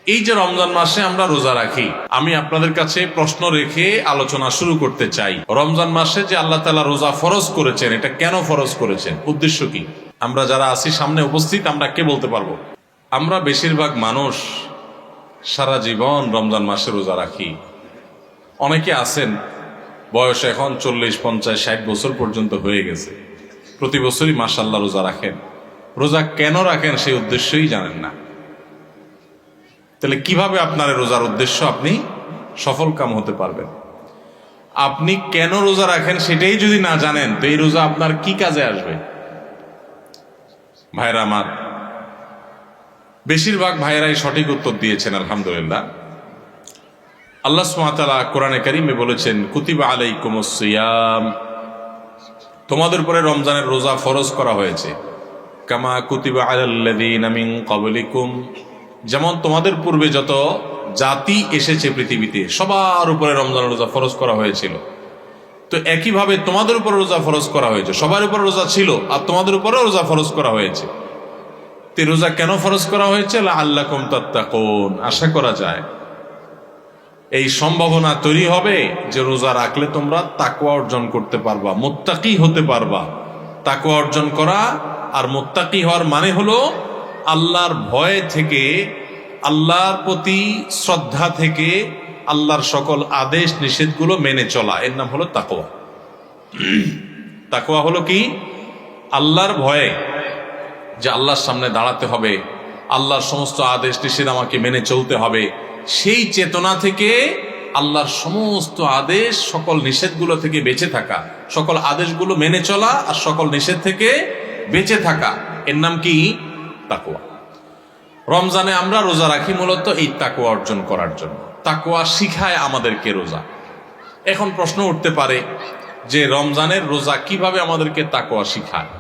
এই যে রমজান মাসে আমরা রোজা রাখি, আমি আপনাদের কাছে প্রশ্ন রেখে আলোচনা শুরু করতে চাই। রমজান মাসে যে আল্লাহ তাআলা রোজা ফরজ করেছেন, এটা কেন ফরজ করেছেন, উদ্দেশ্য কি? আমরা যারা আছি সামনে উপস্থিত, আমরা কে বলতে পারবো? আমরা বেশিরভাগ মানুষ সারা জীবন রমজান মাসে রোজা রাখি। অনেকে আছেন বয়স এখন 40, 50, 60 বছর পর্যন্ত হয়ে গেছে, প্রতি বছরই মাশাআল্লাহ রোজা রাখেন। রোজা কেন রাখেন সেই উদ্দেশ্যই জানেন না। তাহলে কিভাবে আপনার রোজার উদ্দেশ্য আপনি সফল কাম হতে পারবেন? আপনি কেন রোজা রাখেন সেটাই যদি না জানেন, তো এই রোজা আপনার কি কাজে আসবে? ভাইরা আমার, বেশিরভাগ ভাইয়েরাই সঠিক উত্তর দিয়েছেন আলহামদুলিল্লাহ। আল্লাহ সুবহানাহু ওয়া তাআলা কোরআনে কারীমে বলেছেন, কুতিবা আলাইকুমুস সিয়াম, তোমাদের উপরে রমজানের রোজা ফরজ করা হয়েছে। কামা কুতিবা আলাল্লাযীনা মিন ক্বাবলিকুম, যেমন তোমাদের পূর্বে যত জাতি এসেছে পৃথিবীতে সবার উপরে রমজানের রোজা ফরজ করা হয়েছিল। তো একইভাবে তোমাদের উপরে রোজা ফরজ করা হয়েছে। সবার উপরে রোজা ছিল আর তোমাদের উপরেও রোজা ফরজ করা হয়েছে। তো রোজা কেন ফরজ করা হয়েছে? লাআল্লাকুম তাত্তাকুন, আশা করা যায় এই সম্ভাবনা তৈরি হবে যে রোজা রাখলে তোমরা তাকওয়া অর্জন করতে পারবা, মুত্তাকি হতে পারবা। তাকওয়া অর্জন করা আর মুত্তাকি হওয়ার মানে হলো আল্লাহর ভয় থেকে, আল্লাহর প্রতি শ্রদ্ধা থেকে, আল্লাহর সকল আদেশ নিষেধগুলো মেনে চলা, এর নাম হলো তাকওয়া। তাকওয়া হলো কি? আল্লাহর ভয়ে, যে আল্লাহর সামনে দাঁড়াতে হবে, আল্লাহর সমস্ত আদেশ নিষেধ আমাকে মেনে চলতে হবে, সেই চেতনা থেকে আল্লাহর সমস্ত আদেশ সকল নিষেধগুলো থেকে বেঁচে থাকা, সকল আদেশগুলো মেনে চলা আর সকল নিষেধ থেকে বেঁচে থাকা, এর নাম কি? তাকওয়া। রমজানে আমরা রোজা রাখি মূলত এই তাকওয়া অর্জন করার জন্য। তাকওয়া শিখায় আমাদেরকে রোজা। এখন প্রশ্ন উঠতে পারে যে রমজানের রোজা কিভাবে আমাদেরকে তাকওয়া শিখায়?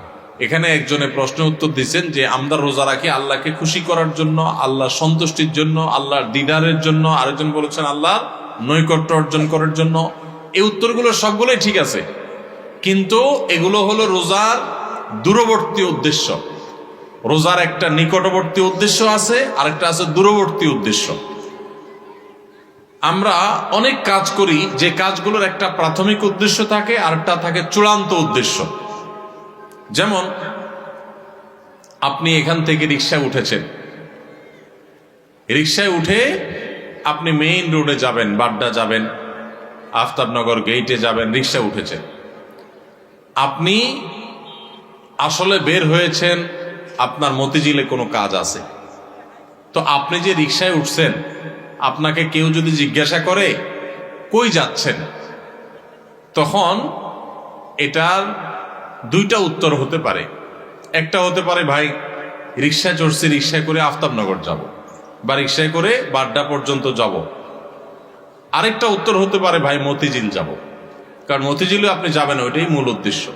এখানে একজনে প্রশ্ন উত্তর দিচ্ছেন যে আমরা রোজা রাখি আল্লাহকে খুশি করার জন্য, আল্লাহর সন্তুষ্টির জন্য, আল্লাহর দিদারের জন্য। আরেকজন বলেছেন আল্লাহর নৈকট্য অর্জন করার জন্য। এই উত্তরগুলো সবগুলোই ঠিক আছে, কিন্তু এগুলো হলো রোজার দূরবর্তী উদ্দেশ্য। রোজার একটা নিকটবর্তী উদ্দেশ্য আছে, আরেকটা আছে দূরবর্তী উদ্দেশ্য। আমরা অনেক কাজ করি, যে কাজগুলোর একটা প্রাথমিক উদ্দেশ্য থাকে, আরেকটা থাকে চূড়ান্ত উদ্দেশ্য। যেমন আপনি এখান থেকে রিক্সায় উঠেছেন, রিক্সায় উঠে আপনি মেইন রোডে যাবেন, বাড্ডা যাবেন, আফতাবনগর গেইটে যাবেন, রিক্সা উঠেছেন। আপনি আসলে বের হয়েছেন, আপনার মতিঝিলে কোনো কাজ আছে। তো আপনি যে রিক্সায় উঠছেন, আপনাকে কেউ যদি জিজ্ঞাসা করে কই যাচ্ছেন, তখন এটার দুইটা উত্তর হতে পারে। একটা হতে পারে ভাই রিক্সায় চড়ছি, রিক্সায় করে আফতাবনগর যাব, বা রিক্সায় করে বাড্ডা পর্যন্ত যাব। আরেকটা উত্তর হতে পারে ভাই মতিঝিল যাব, কারণ মতিঝিলে আপনি যাবেন, ওইটাই মূল উদ্দেশ্য।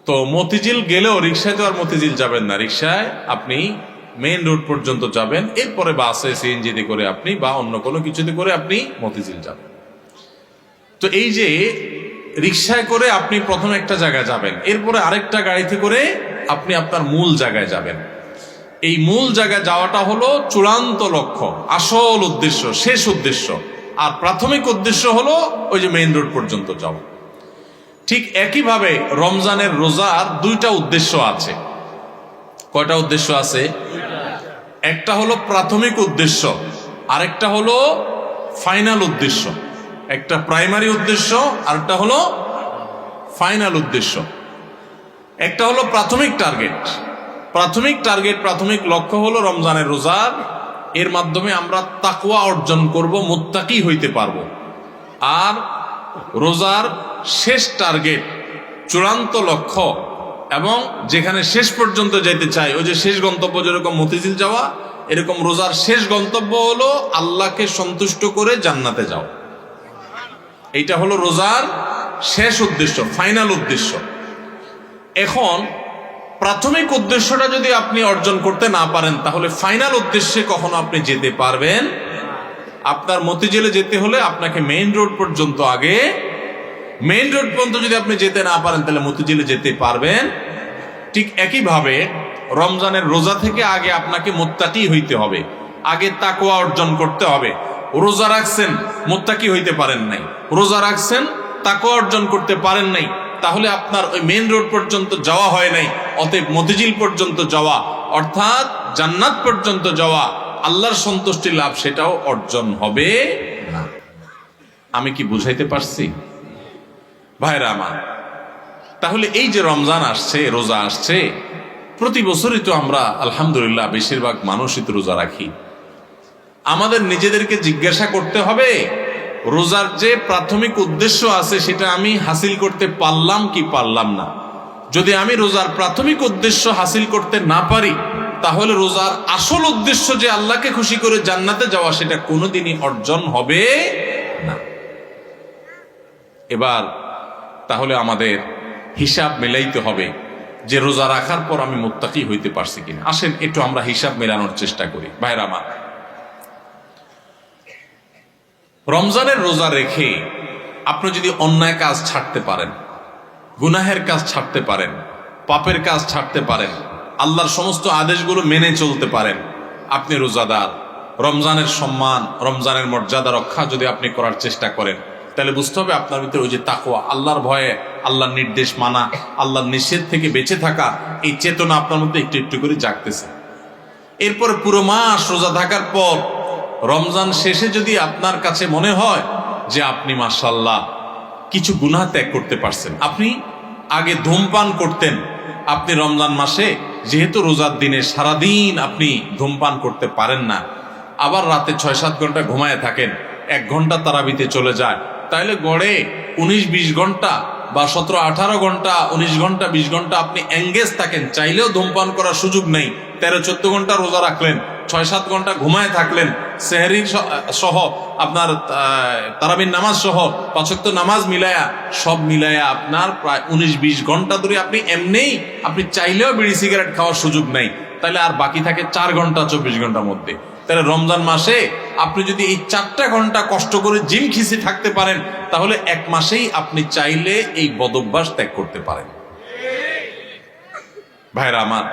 তো মতিঝিল গেলেও রিক্সায় তো আর মতিঝিল যাবেন না, রিক্সায় আপনি মেইন রোড পর্যন্ত যাবেন, এরপরে বাসে সিএনজিতে করে আপনি বা অন্য কোনো কিছুতে করে আপনি মতিঝিল যাবেন। তো এই যে রিক্সায় করে আপনি প্রথম একটা জায়গায় যাবেন, এরপরে আরেকটা গাড়িতে করে আপনি আপনার মূল জায়গায় যাবেন। এই মূল জায়গায় যাওয়াটা হলো চূড়ান্ত লক্ষ্য, আসল উদ্দেশ্য, শেষ উদ্দেশ্য। আর প্রাথমিক উদ্দেশ্য হলো ওই যে মেইন রোড পর্যন্ত যাওয়া। ঠিক একইভাবে রমজানের রোজার দুইটা উদ্দেশ্য আছে। কয়টা উদ্দেশ্য আছে? একটা হলো প্রাথমিক উদ্দেশ্য, আরেকটা হলো ফাইনাল উদ্দেশ্য। একটা প্রাইমারি উদ্দেশ্য, আরেকটা হলো ফাইনাল উদ্দেশ্য। একটা হলো প্রাথমিক টার্গেট। প্রাথমিক লক্ষ্য হলো রমজানের রোজার, এর মাধ্যমে আমরা তাকওয়া অর্জন করব, মুত্তাকি হইতে পারবো। আর রোজার শেষ টার্গেট, চূড়ান্ত লক্ষ্য, এবং যেখানে শেষ পর্যন্ত যেতে চাই, ওই যে শেষ গন্তব্য, যেরকম মতিঝিল যাওয়া, এরকম রোজার শেষ গন্তব্য হলো আল্লাহকে সন্তুষ্ট করে জান্নাতে যাও। এইটা হলো রোজার শেষ উদ্দেশ্য, ফাইনাল উদ্দেশ্য। এখন প্রাথমিক উদ্দেশ্যটা যদি আপনি অর্জন করতে না পারেন, তাহলে ফাইনাল উদ্দেশ্যে কখনো আপনি যেতে পারবেন? আপনার মতিঝিলে যেতে হলে আপনাকে মেইন রোড পর্যন্ত, আগে মেইন রোড পর্যন্ত যদি আপনি যেতে না পারেন, তাহলে মতিঝিলে যেতে পারবেন? ঠিক একইভাবে রমজানের রোজা থেকে আগে আপনাকে মুত্তাকি হইতে হবে। আগে তাকওয়া অর্জন করতে হবে। রোজা রাখছেন, মুত্তাকি হইতে পারেন নাই, রোজা রাখছেন, তাকওয়া অর্জন করতে পারেন নাই, তাহলে আপনার ওই মেইন রোড পর্যন্ত যাওয়া হয় নাই। অতএব মতিঝিল পর্যন্ত যাওয়া অর্থাৎ জান্নাত পর্যন্ত যাওয়া, আল্লাহর সন্তুষ্টি লাভ, সেটাও অর্জন হবে না। আমি কি বুঝাইতে পারছি ভাইরা আমার? তাহলে এই যে রমজান আসছে, রোজা আসছে, প্রতি বছরই তো আমরা আলহামদুলিল্লাহ বেশিরভাগ মানুষই তো রোজা রাখি। আমাদের নিজেদেরকে জিজ্ঞাসা করতে হবে, রোজার যে প্রাথমিক উদ্দেশ্য আছে সেটা আমি হাসিল করতে পারলাম কি পারলাম না। যদি আমি রোজার প্রাথমিক উদ্দেশ্য হাসিল করতে না পারি, তাহলে রোজার আসল উদ্দেশ্য যে আল্লাহকে খুশি করে জান্নাতে যাওয়া, সেটা কোনোদিনই অর্জন হবে না। এবার তাহলে আমাদের হিসাব মেলাইতে হবে যে রোজা রাখার পর আমি মুত্তাকি হইতে পারছি কিনা। আসেন একটু আমরা হিসাব মেলানোর চেষ্টা করি ভাইরা আমার। রমজানের রোজা রেখে আপনি যদি অন্যায় কাজ ছাড়তে পারেন, গুনাহের কাজ ছাড়তে পারেন, পাপের কাজ ছাড়তে পারেন, আল্লাহর সমস্ত আদেশগুলো মেনে চলতে পারেন, আপনি রোজাদার। রমজানের সম্মান, রমজানের মর্যাদা রক্ষা যদি আপনি করার চেষ্টা করেন, তাহলে বুঝতে হবে আপনার ভিতরে ওই যে তাকওয়া, আল্লাহর ভয়ে, আল্লাহর নির্দেশ মানা, আল্লাহর নিষেধ থেকে বেঁচে থাকা, এই চেতনা আপনার মধ্যে একটু একটু করে জাগতেছে। এরপর পুরো মাস রোজা থাকার পর রমজান শেষে যদি আপনার কাছে মনে হয় যে আপনি মাশাআল্লাহ কিছু গুনাহ ত্যাগ করতে পারছেন, আপনি আগে ধূমপান করতেন, আপনি রমজান মাসে যেহেতু রোজার দিনে সারাদিন আপনি ধূমপান করতে পারেন না, আবার রাতে 6-7 ঘন্টা ঘুমায় থাকেন, 1 ঘন্টা তারাবিতে চলে যায়, তাইলে গড়ে 19-20 ঘন্টা বা 17-18 ঘন্টা, 19 ঘন্টা 20 ঘন্টা আপনি এঙ্গেজ থাকেন, চাইলেও ধূমপান করার সুযোগ নেই। 13-14 ঘন্টা রোজা রাখলেন, 6-7 ঘন্টা ঘুমায় থাকলেন, সেহরি সহ আপনার তারাবির নামাজ সহ 5 ওয়াক্ত নামাজ মিলায়া, সব মিলায়া আপনার প্রায় 19-20 ঘন্টা ধরে আপনি এমনিই, আপনি চাইলেও বিড়ি সিগারেট খাওয়ার সুযোগ নেই, তাহলে আর বাকি থাকে 4 ঘন্টা 24 ঘন্টার মধ্যে। তাহলে রমজান মাসে আপনি যদি এই 4টা ঘন্টা কষ্ট করে জিম খিসি থাকতে পারেন, তাহলে 1 মাসেই আপনি চাইলে এই বদভ্যাস ত্যাগ করতে পারেন। ভাইরা আমার,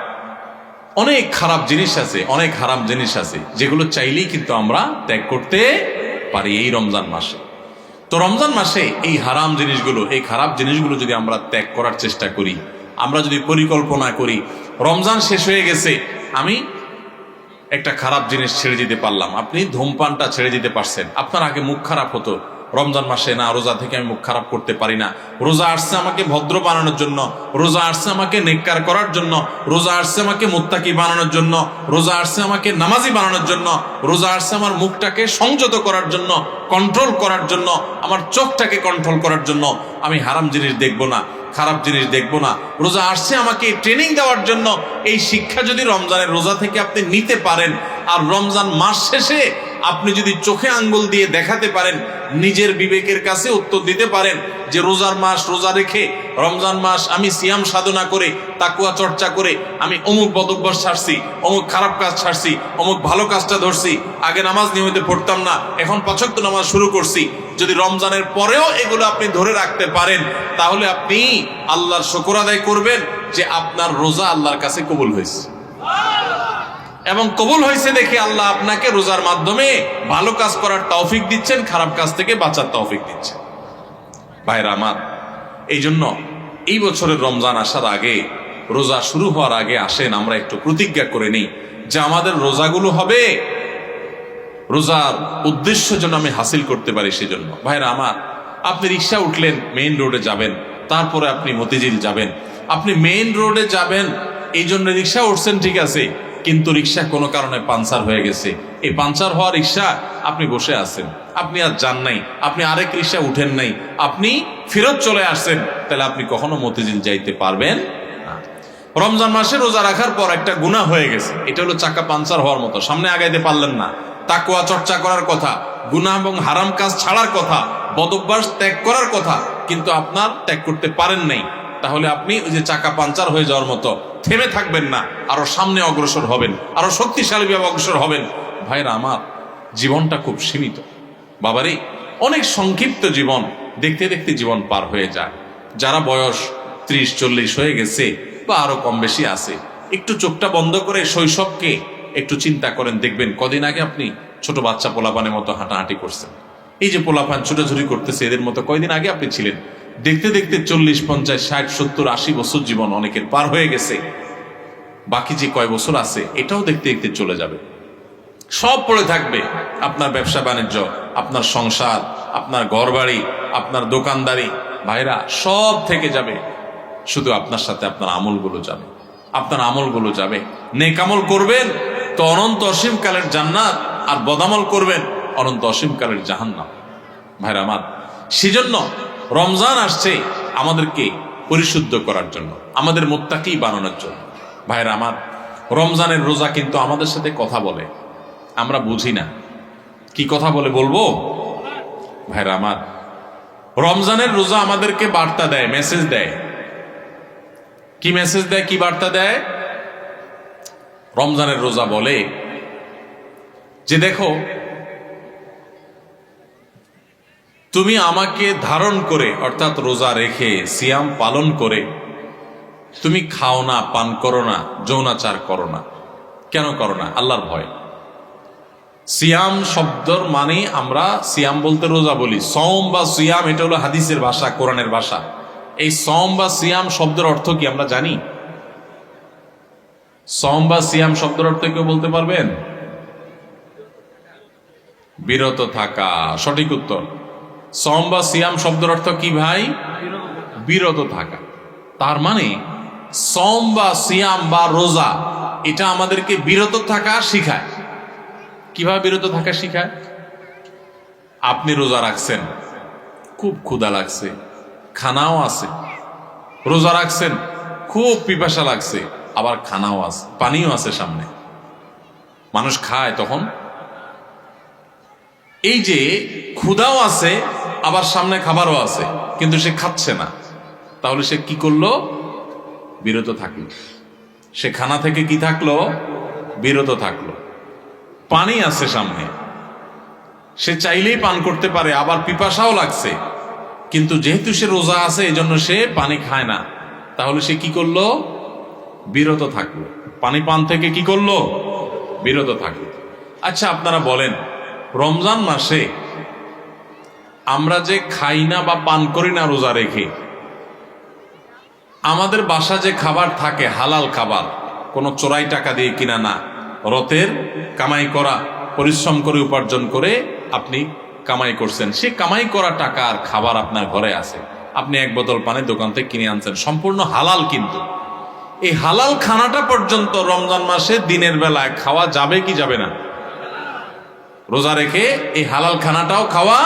অনেক খারাপ জিনিস আছে, অনেক হারাম জিনিস আছে, যেগুলো চাইলেই কিন্তু আমরা ত্যাগ করতে পারি এই রমজান মাসে। তো রমজান মাসে এই হারাম জিনিসগুলো, এই খারাপ জিনিসগুলো যদি আমরা ত্যাগ করার চেষ্টা করি, আমরা যদি পরিকল্পনা করি, রমজান শেষ হয়ে গেছে, আমি একটা খারাপ জিনিস ছেড়ে দিতে পারলাম। আপনি ধূমপানটা ছেড়ে দিতে পারছেন। আপনার আগে মুখ খারাপ হতো, রমজান মাসে না রোজা থেকে আমি মুখ খারাপ করতে পারি না, রোজা আসছে আমাকে ভদ্র বানানোর জন্য, রোজা আসছে আমাকে নেককার করার জন্য, রোজা আসছে আমাকে মুত্তাকি বানানোর জন্য, রোজা আসছে আমাকে নামাজি বানানোর জন্য, রোজা আসছে আমার মুখটাকে সংযত করার জন্য, কন্ট্রোল করার জন্য, আমার চোখটাকে কন্ট্রোল করার জন্য। আমি হারাম জিনিস দেখবো না, খারাপ জিনিস দেখবো না। রোজা আসছে আমাকে ট্রেনিং দেওয়ার জন্য। এই শিক্ষা যদি রমজানের রোজা থেকে আপনি নিতে পারেন, আর রমজান মাস শেষে আপনি যদি চোখে আঙ্গুল দিয়ে দেখাতে পারেন, নিজের বিবেকের কাছে উত্তর দিতে পারেন যে রোজার মাস রোজা রেখে, রমজান মাস আমি সিয়াম সাধনা করে, তাকওয়া চর্চা করে আমি অমুক বদভ্যাস ছাড়ছি, অমুক খারাপ কাজ ছাড়ছি, অমুক ভালো কাজটা ধরছি, আগে নামাজ নিয়মিত পড়তাম না, এখন 5 ওয়াক্ত নামাজ শুরু করছি। যদি রমজানের পরেও এগুলো আপনি ধরে রাখতে পারেন, তাহলে আপনি আল্লাহর শুকর আদায় করবেন যে আপনার রোজা আল্লাহর কাছে কবুল হয়েছে। এবং কবুল হয়েছে দেখে আল্লাহ আপনাকে রোজার মাধ্যমে ভালো কাজ করার তৌফিক দিচ্ছেন, খারাপ কাজ থেকে বাঁচার তৌফিক দিচ্ছেন। ভাইরা আমার, এই জন্য এই বছরের রমজান আসার আগে, রোজা শুরু হওয়ার আগে আসেন আমরা একটু প্রতিজ্ঞা করে নিই যে আমাদের রোজাগুলো হবে রোজার উদ্দেশ্য যেন আমি হাসিল করতে পারি। সেজন্য ভাইরা আমার, আপনি রিক্সা উঠলেন, মেইন রোডে যাবেন, তারপরে আপনি মতিঝিল যাবেন, আপনি মেইন রোডে যাবেন এই জন্য রিক্সা উঠছেন, ঠিক আছে, কিন্তু রিক্সা কোনো কারণে পাঞ্চার হয়ে গেছে। এই পাঞ্চার হওয়া রিক্সা আপনি বসে আছেন, আপনি আর যান নাই, আপনি আরেক রিক্সা উঠেন নাই, আপনি ফেরত চলে আসছেন, তাহলে আপনি কখনো মতিঝিল যাইতে পারবেন না। রমজান মাসে রোজা রাখার পর একটা গুনাহ হয়ে গেছে, এটা হলো চাকা পাঞ্চার হওয়ার মতো, সামনে আগাইতে পারলেন না। তাকওয়া চর্চা করার কথা, গুনাহ এবং হারাম কাজ ছাড়ার কথা, বদভ্যাস ত্যাগ করার কথা, কিন্তু আপনার ত্যাগ করতে পারেন নাই। তাহলে আপনি ওই যে চাকা পাঞ্চার হয়ে যাওয়ার মতো থেমে থাকবেন না, আরো সামনে অগ্রসর হবেন, আরো শক্তিশালীভাবে অগ্রসর হবেন। ভাইরা আমার, জীবনটা খুব সীমিত বাবারে, অনেক সংক্ষিপ্ত জীবন, দেখতে দেখতে জীবন পার হয়ে যায়। যারা বয়স 30-40 হয়ে গেছে বা আরো কম বেশি আছে, একটু চোখটা বন্ধ করে শৈশবকে একটু চিন্তা করেন, দেখবেন কদিন আগে আপনি ছোট বাচ্চা পোলাপানের মতো হাঁটাহাঁটি করছেন। এই যে পোলাপান ছোটাছুটি করতেছে, এদের মতো কয়দিন আগে আপনি ছিলেন। দেখতে দেখতে 40, 50, 60, 70, 80 বছর জীবন অনেকের পার হয়ে গেছে। বাকি যে কয় বছর আছে এটাও দেখতে দেখতে চলে যাবে। সব পড়ে থাকবে, আপনার ব্যবসা বাণিজ্য, আপনার সংসার, আপনার ঘরবাড়ি, আপনার দোকানদারি, ভাইরা সব থেকে যাবে। শুধু আপনার সাথে আপনার আমলগুলো যাবে, আপনার আমলগুলো যাবে। নেক আমল করবেন তো অনন্ত অসীমকালের জান্নাত, আর বদামল করবেন অনন্ত অসীমকালের জাহান্নাম। ভাইরা আমার, সেজন্য রমজান আসছে আমাদেরকে পরিশুদ্ধ করার জন্য, আমাদের মুত্তাকি বানানোর জন্য। ভাইরা আমার, রমজানের রোজা কিন্তু আমাদের সাথে কথা বলে, আমরা বুঝি না। কি কথা বলে বলবো? ভাইরা আমার, রমজানের রোজা আমাদেরকে বার্তা দেয়, মেসেজ দেয়। কি মেসেজ দেয়, কি বার্তা দেয়? রমজানের রোজা বলে যে দেখো, তুমি আমাকে ধারণ করে, অর্থাৎ রোজা রেখে, সিয়াম পালন করে তুমি খাও না, পান করো না, যৌনাচার করো না। কেন করো না? আল্লাহর ভয়। সিয়াম শব্দর মানে, আমরা সিয়াম বলতে রোজা বলি, সওম বা সিয়াম এটা হলো হাদিসের ভাষা, কোরআনের ভাষা। এই সওম বা সিয়াম শব্দের অর্থ কি আমরা জানি? সওম বা সিয়াম শব্দের অর্থ কেউ বলতে পারবেন? বিরত থাকা, সঠিক উত্তর। সওম বা সিয়াম শব্দের অর্থ কি ভাই? বিরত থাকা। তার মানে সওম বা সিয়াম বা রোজা এটা আমাদেরকে বিরত থাকা শিখায়। কিভাবে বিরত থাকা শিখায়? আপনি রোজা রাখছেন, খুব ক্ষুধা লাগছে, খানাও আছে। রোজা রাখছেন, খুব পিপাসা লাগছে, আবার খানাও আছে, পানিও আছে সামনে। মানুষ খায় তখন। এই যে ক্ষুধাও আছে, আবার সামনে খাবারও আছে, কিন্তু সে খাচ্ছে না। তাহলে সে কি করলো? বিরত থাকলো। সে খানা থেকে কি থাকলো? বিরত থাকলো। পানি আছে সামনে, সে চাইলেই পান করতে পারে, আবার পিপাসাও লাগছে, কিন্তু যেহেতু সে রোজা আছে এজন্য সে পানি খায় না। তাহলে সে কি করলো? বিরত থাকলো। পানি পান থেকে কি করলো? বিরত থাকলো। আচ্ছা, আপনারা বলেন, রমজান মাসে আমরা যে খাই না বা পান করি না রোজা রেখে, আমাদের বাসা যে খাবার থাকে হালাল খাবার, কোনো চোরাই টাকা দিয়ে কিনা না, রতের কামাই করা, পরিশ্রম করে উপার্জন করে আপনি কামাই করছেন, সে কামাই করা টাকার খাবার আপনার ঘরে আছে। আপনি এক বোতল পানি দোকান থেকে কিনে আনছেন, সম্পূর্ণ হালাল। কিন্তু এই হালাল খানাটা পর্যন্ত রমজান মাসে দিনের বেলায় খাওয়া যাবে কি যাবে না? রোজা রেখে এই হালাল খানাটাও খাওয়া।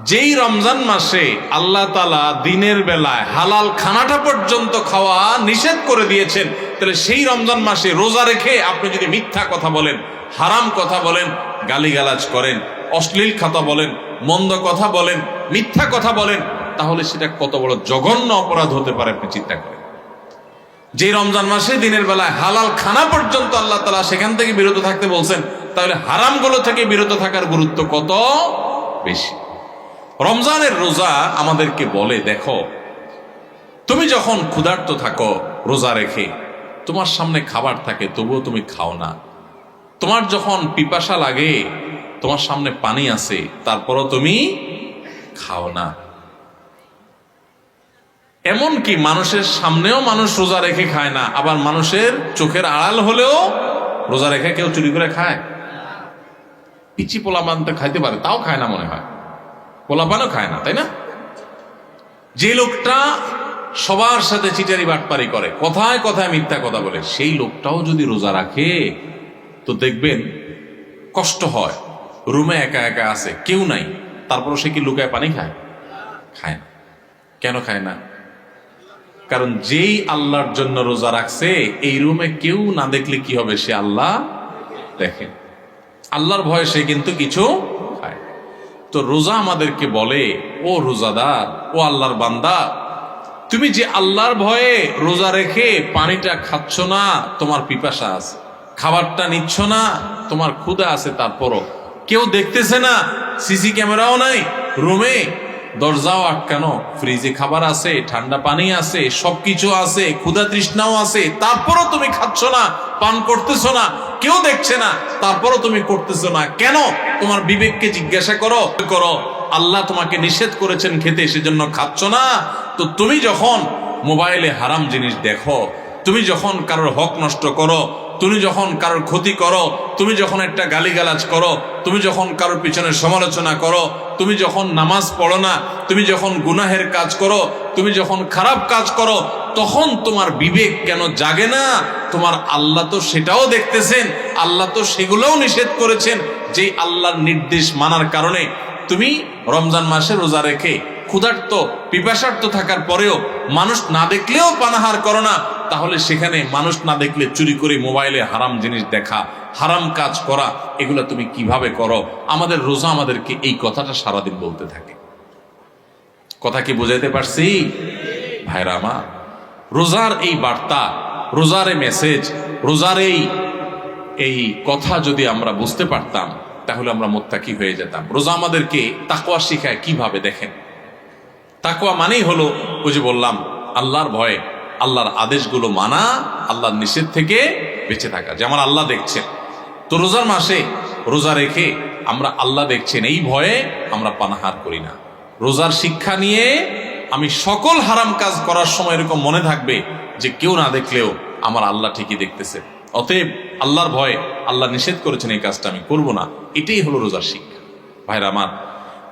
যেই রমজান মাসে আল্লাহ তাআলা দিনের বেলায় হালাল খানাটা পর্যন্ত খাওয়া নিষেধ করে দিয়েছেন, তাহলে সেই রমজান মাসে রোজা রেখে আপনি যদি মিথ্যা কথা বলেন, হারাম কথা বলেন, গালিগালাজ করেন, অশ্লীল কথা বলেন, মন্দ কথা বলেন, মিথ্যা কথা বলেন, তাহলে সেটা কত বড় জঘন্য অপরাধ হতে পারে আপনি চিন্তা করেন। যে রমজান মাসে দিনের বেলায় হালাল খানা পর্যন্ত আল্লাহ তাআলা সেখান থেকে বিরত থাকতে বলছেন, তাহলে হারামগুলো থেকে বিরত থাকার গুরুত্ব কত বেশি। রমজানের রোজা আমাদেরকে বলে, দেখো, তুমি যখন ক্ষুধার্ত থাকো রোজা রেখে, তোমার সামনে খাবার থাকে তবুও তুমি খাও না। তোমার যখন পিপাসা লাগে, তোমার সামনে পানি আছে, তারপরও তুমি খাও না। এমনকি মানুষের সামনেও মানুষ রোজা রেখে খায় না, আবার মানুষের চোখের আড়াল হলেও রোজা রেখে কেউ চুরি করে খায়? পিচি পোলাপান তো খাইতে পারে, তাও খায় না মনে হয়, পোলাপানও খায় না, তাই না? যে লোকটা সবার সাথে চিটারি বাটপারি করে, কথায় কথায় মিথ্যা কথা বলে, সেই লোকটাও যদি রোজা রাখে তো দেখবেন কষ্ট হয়। রুমে একা একা আছে, কেউ নাই, তারপরও সে কি লুকায় পানি খায়? খায় না। কেন খায় না? কারণ যেই আল্লাহর জন্য রোজা রাখছে, এই রুমে কেউ না দেখলে কি হবে? সে আল্লাহ দেখেন, আল্লাহর ভয়ে সে কিন্তু কিছু খায়। তো রোজা আমাদেরকে বলে, ও রোজাদার, ও আল্লাহর বান্দা, তুমি যে আল্লাহর ভয়ে রোজা রেখে পানিটা খাচ্ছ না, তোমার পিপাসা আছে, খাবারটা নিচ্ছ না, তোমার ক্ষুধা আছে, তারপরও কেউ দেখতেছে না, সিসি ক্যামেরাও নাই রুমে, দরজাও আটকানো, ফ্রিজে খাবার আছে, ঠান্ডা পানি আছে, সবকিছু আছে, ক্ষুধা তৃষ্ণাও আছে, তারপরও তুমি খাচ্ছ না, পান করতেছো না, কেউ দেখছে না, তারপরও তুমি করতেছো না কেন? তোমার বিবেককে জিজ্ঞাসা করো। আল্লাহ তোমাকে নিষেধ করেছেন খেতে, সেজন্য খাচ্ছ না। তো তুমি যখন মোবাইলে হারাম জিনিস দেখো, তুমি যখন কারোর হক নষ্ট করো, তুমি যখন কারোর ক্ষতি করো, তুমি যখন একটা গালিগালাজ করো, তুমি যখন কারোর পিছনে সমালোচনা করো, তুমি যখন নামাজ পড়ো না, তুমি যখন গুনাহের কাজ করো, তুমি যখন খারাপ কাজ করো, তখন তোমার বিবেক কেন জাগে না? তোমার আল্লাহ তো সেটাও দেখতেছেন, আল্লাহ তো সেগুলোও নিষেধ করেছেন। যেই আল্লাহর নির্দেশ মানার কারণে তুমি রমজান মাসে রোজা রেখে ক্ষুধার্ত পিপাসার্ত থাকার পরেও মানুষ না দেখলেও পানাহার করো না, তাহলে সেখানে মানুষ না দেখলে চুরি করে মোবাইলে হারাম জিনিস দেখা, হারাম কাজ করা, এগুলো তুমি কিভাবে করো? আমাদের রোজা আমাদেরকে এই কথাটা সারাদিন বলতে থাকে। কথা কি বুঝাইতে পারছি ভাইরা আমার? রোজার এই বার্তা, রোজার এই মেসেজ, রোজার এই কথা যদি আমরা বুঝতে পারতাম, তাহলে আমরা মুত্তাকি হয়ে যেতাম। রোজা আমাদেরকে তাকওয়া শিখায় কিভাবে, দেখেন। তাকওয়া মানেই হলো ওই যে বললাম, আল্লাহর ভয়ে, আল্লাহর আদেশগুলো মানা, আল্লাহর নিষেধ থেকে বেঁচে থাকা। যেমন আল্লাহ দেখছেন, তো রোজার মাসে রোজা রেখে আমরা আল্লাহ দেখছেন এই ভয়ে আমরা পানাহার করি না। রোজার শিক্ষা নিয়ে আমি সকল হারাম কাজ করার সময় এরকম মনে থাকবে যে কেউ না দেখলেও আমার আল্লাহ ঠিকই দেখতেছে। অতএব আল্লাহর ভয়ে, আল্লাহ নিষেধ করেছেন এই কাজটা আমি করব না, এটাই হলো রোজার শিক্ষা। ভাইরা আমার,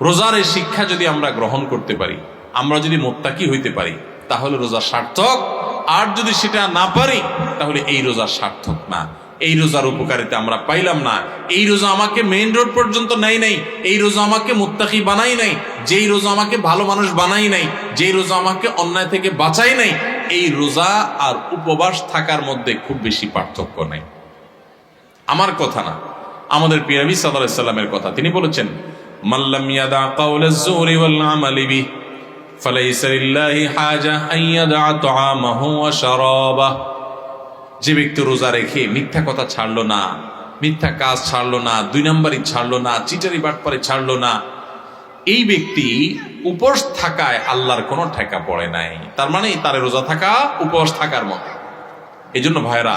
রোজার এই শিক্ষা যদি আমরা গ্রহণ করতে পারি, আমরা যদি মুত্তাকি হইতে পারি, তাহলে রোজা সার্থক। আর যদি সেটা না পারি, তাহলে এই রোজা সার্থক না, এই রোজার উপকারিতা আমরা পাইলাম না। এই রোজা আমাকে মেইন রোড পর্যন্ত নেয় নাই, এই রোজা আমাকে মুত্তাকি বানাই নাই, যেই রোজা আমাকে ভালো মানুষ বানাই নাই, যেই রোজা আমাকে অন্যায় থেকে বাঁচাই নাই, এই রোজা আর উপবাস থাকার মধ্যে খুব বেশি পার্থক্য নাই। আমার কথা না, আমাদের প্রিয় নবী সাল্লাল্লাহু আলাইহি সাল্লামের কথা। তিনি বলেছেন, মাল্লাম ইয়াদা কাওলাজ যুরি ওয়াল আমালি বিহি ফালাইসা লিল্লাহি হাজা আন ইয়াদা তাআমাহু ওয়া শারাবাহু। যে ব্যক্তি রোজা রেখে মিথ্যা কথা ছাড়লো না, মিথ্যা কাজ ছাড়লো না, দুই নম্বরই ছাড়লো না, চিটারি বাটপারি ছাড়লো না, এই ব্যক্তি উপবাস থাকায় আল্লাহর কোনো ঠেকা পড়ে নাই। তার মানে তার রোজা থাকা উপবাস থাকার মতো। এই জন্য ভাইরা,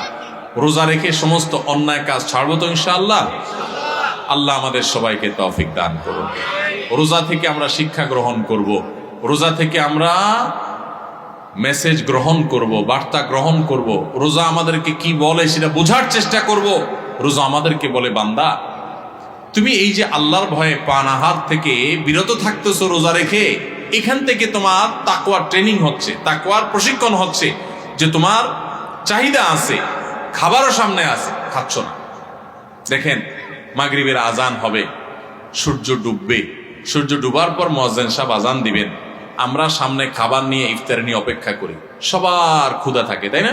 রোজা রেখে সমস্ত অন্যায় কাজ ছাড়বো তো ইনশাআল্লাহ। আল্লাহ আমাদের সবাইকে তৌফিক দান করুন। রোজা থেকে আমরা শিক্ষা গ্রহণ করব, রোজা থেকে আমরা মেসেজ গ্রহণ করব, বার্তা গ্রহণ করব। রোজা আমাদেরকে কি বলে সেটা বোঝার চেষ্টা করব। রোজা আমাদেরকে বলে, বান্দা তুমি এই যে আল্লাহর ভয়ে পানাহার থেকে বিরত থাকতেছো রোজা রেখে, এখান থেকে তোমার তাকওয়ার ট্রেনিং হচ্ছে, তাকওয়ার প্রশিক্ষণ হচ্ছে, যে তোমার চাহিদা আছে, খাবারও সামনে আছে, খাচ্ছ না। দেখেন, মাগরিবের আজান হবে, সূর্য ডুববে, সূর্য ডুবার পর মুয়াজ্জিন সাহেব আজান দিবেন, আমরা সামনে খাবার নিয়ে, ইফতার নিয়ে অপেক্ষা করি। সবার ক্ষুধা থাকে, তাই না?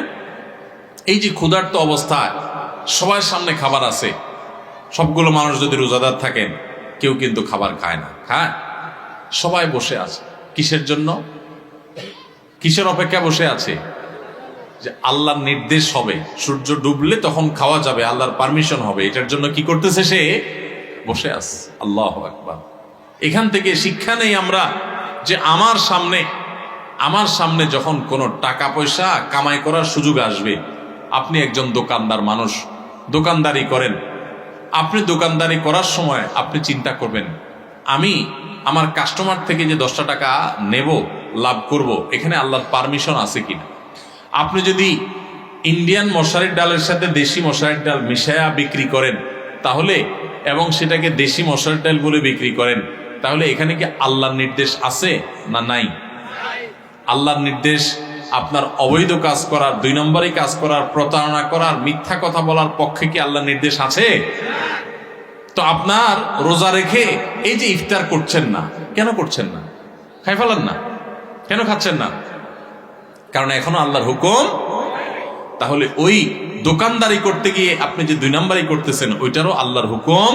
এই যে ক্ষুধার্ত অবস্থায় সবার সামনে খাবার আছে, সবগুলো মানুষ যদি রোজাদার থাকেন, কেউ কিন্তু খাবার খায় না, খায়? সবাই বসে আছে। কিসের জন্য? কিসের অপেক্ষা বসে আছে? যে আল্লাহর নির্দেশ হবে, সূর্য ডুবলে তখন খাওয়া যাবে, আল্লাহর পারমিশন হবে, এটার জন্য কি করতেছে? সে বসে আছে। আল্লাহু আকবার। এখান থেকে শিক্ষা নেই আমরা যে আমার সামনে যখন কোনো টাকা পয়সা কামাই করার সুযোগ আসবে, আপনি একজন দোকানদার মানুষ, দোকানদারি করেন, আপনি দোকানদারি করার সময় আপনি চিন্তা করবেন, আমি আমার কাস্টমার থেকে যে 10টা টাকা নেব, লাভ করব, এখানে আল্লাহর পারমিশন আছে কিনা। আপনি যদি ইন্ডিয়ান মশারির ডালের সাথে দেশি মশারির ডাল মিশায়া বিক্রি করেন, তাহলে, এবং সেটাকে দেশি মশারির ডাল বলে বিক্রি করেন, তাহলে এখানে কি আল্লাহর নির্দেশ আছে না নাই? আল্লাহর নির্দেশ আপনার অবৈধ কাজ করার, 2 নম্বরই কাজ করার, প্রতারণা করার, মিথ্যা কথা বলার পক্ষে কি আল্লাহর নির্দেশ আছে? তো আপনার রোজা রেখে এই যে ইফতার করছেন না, কেন করছেন না? খাই ফেলান না, কেন খাচ্ছেন না? কারণ এখনো আল্লাহর হুকুম। তাহলে ওই দোকানদারি করতে গিয়ে আপনি যে 2 নম্বরই করতেছেন, ওইটারও আল্লাহর হুকুম।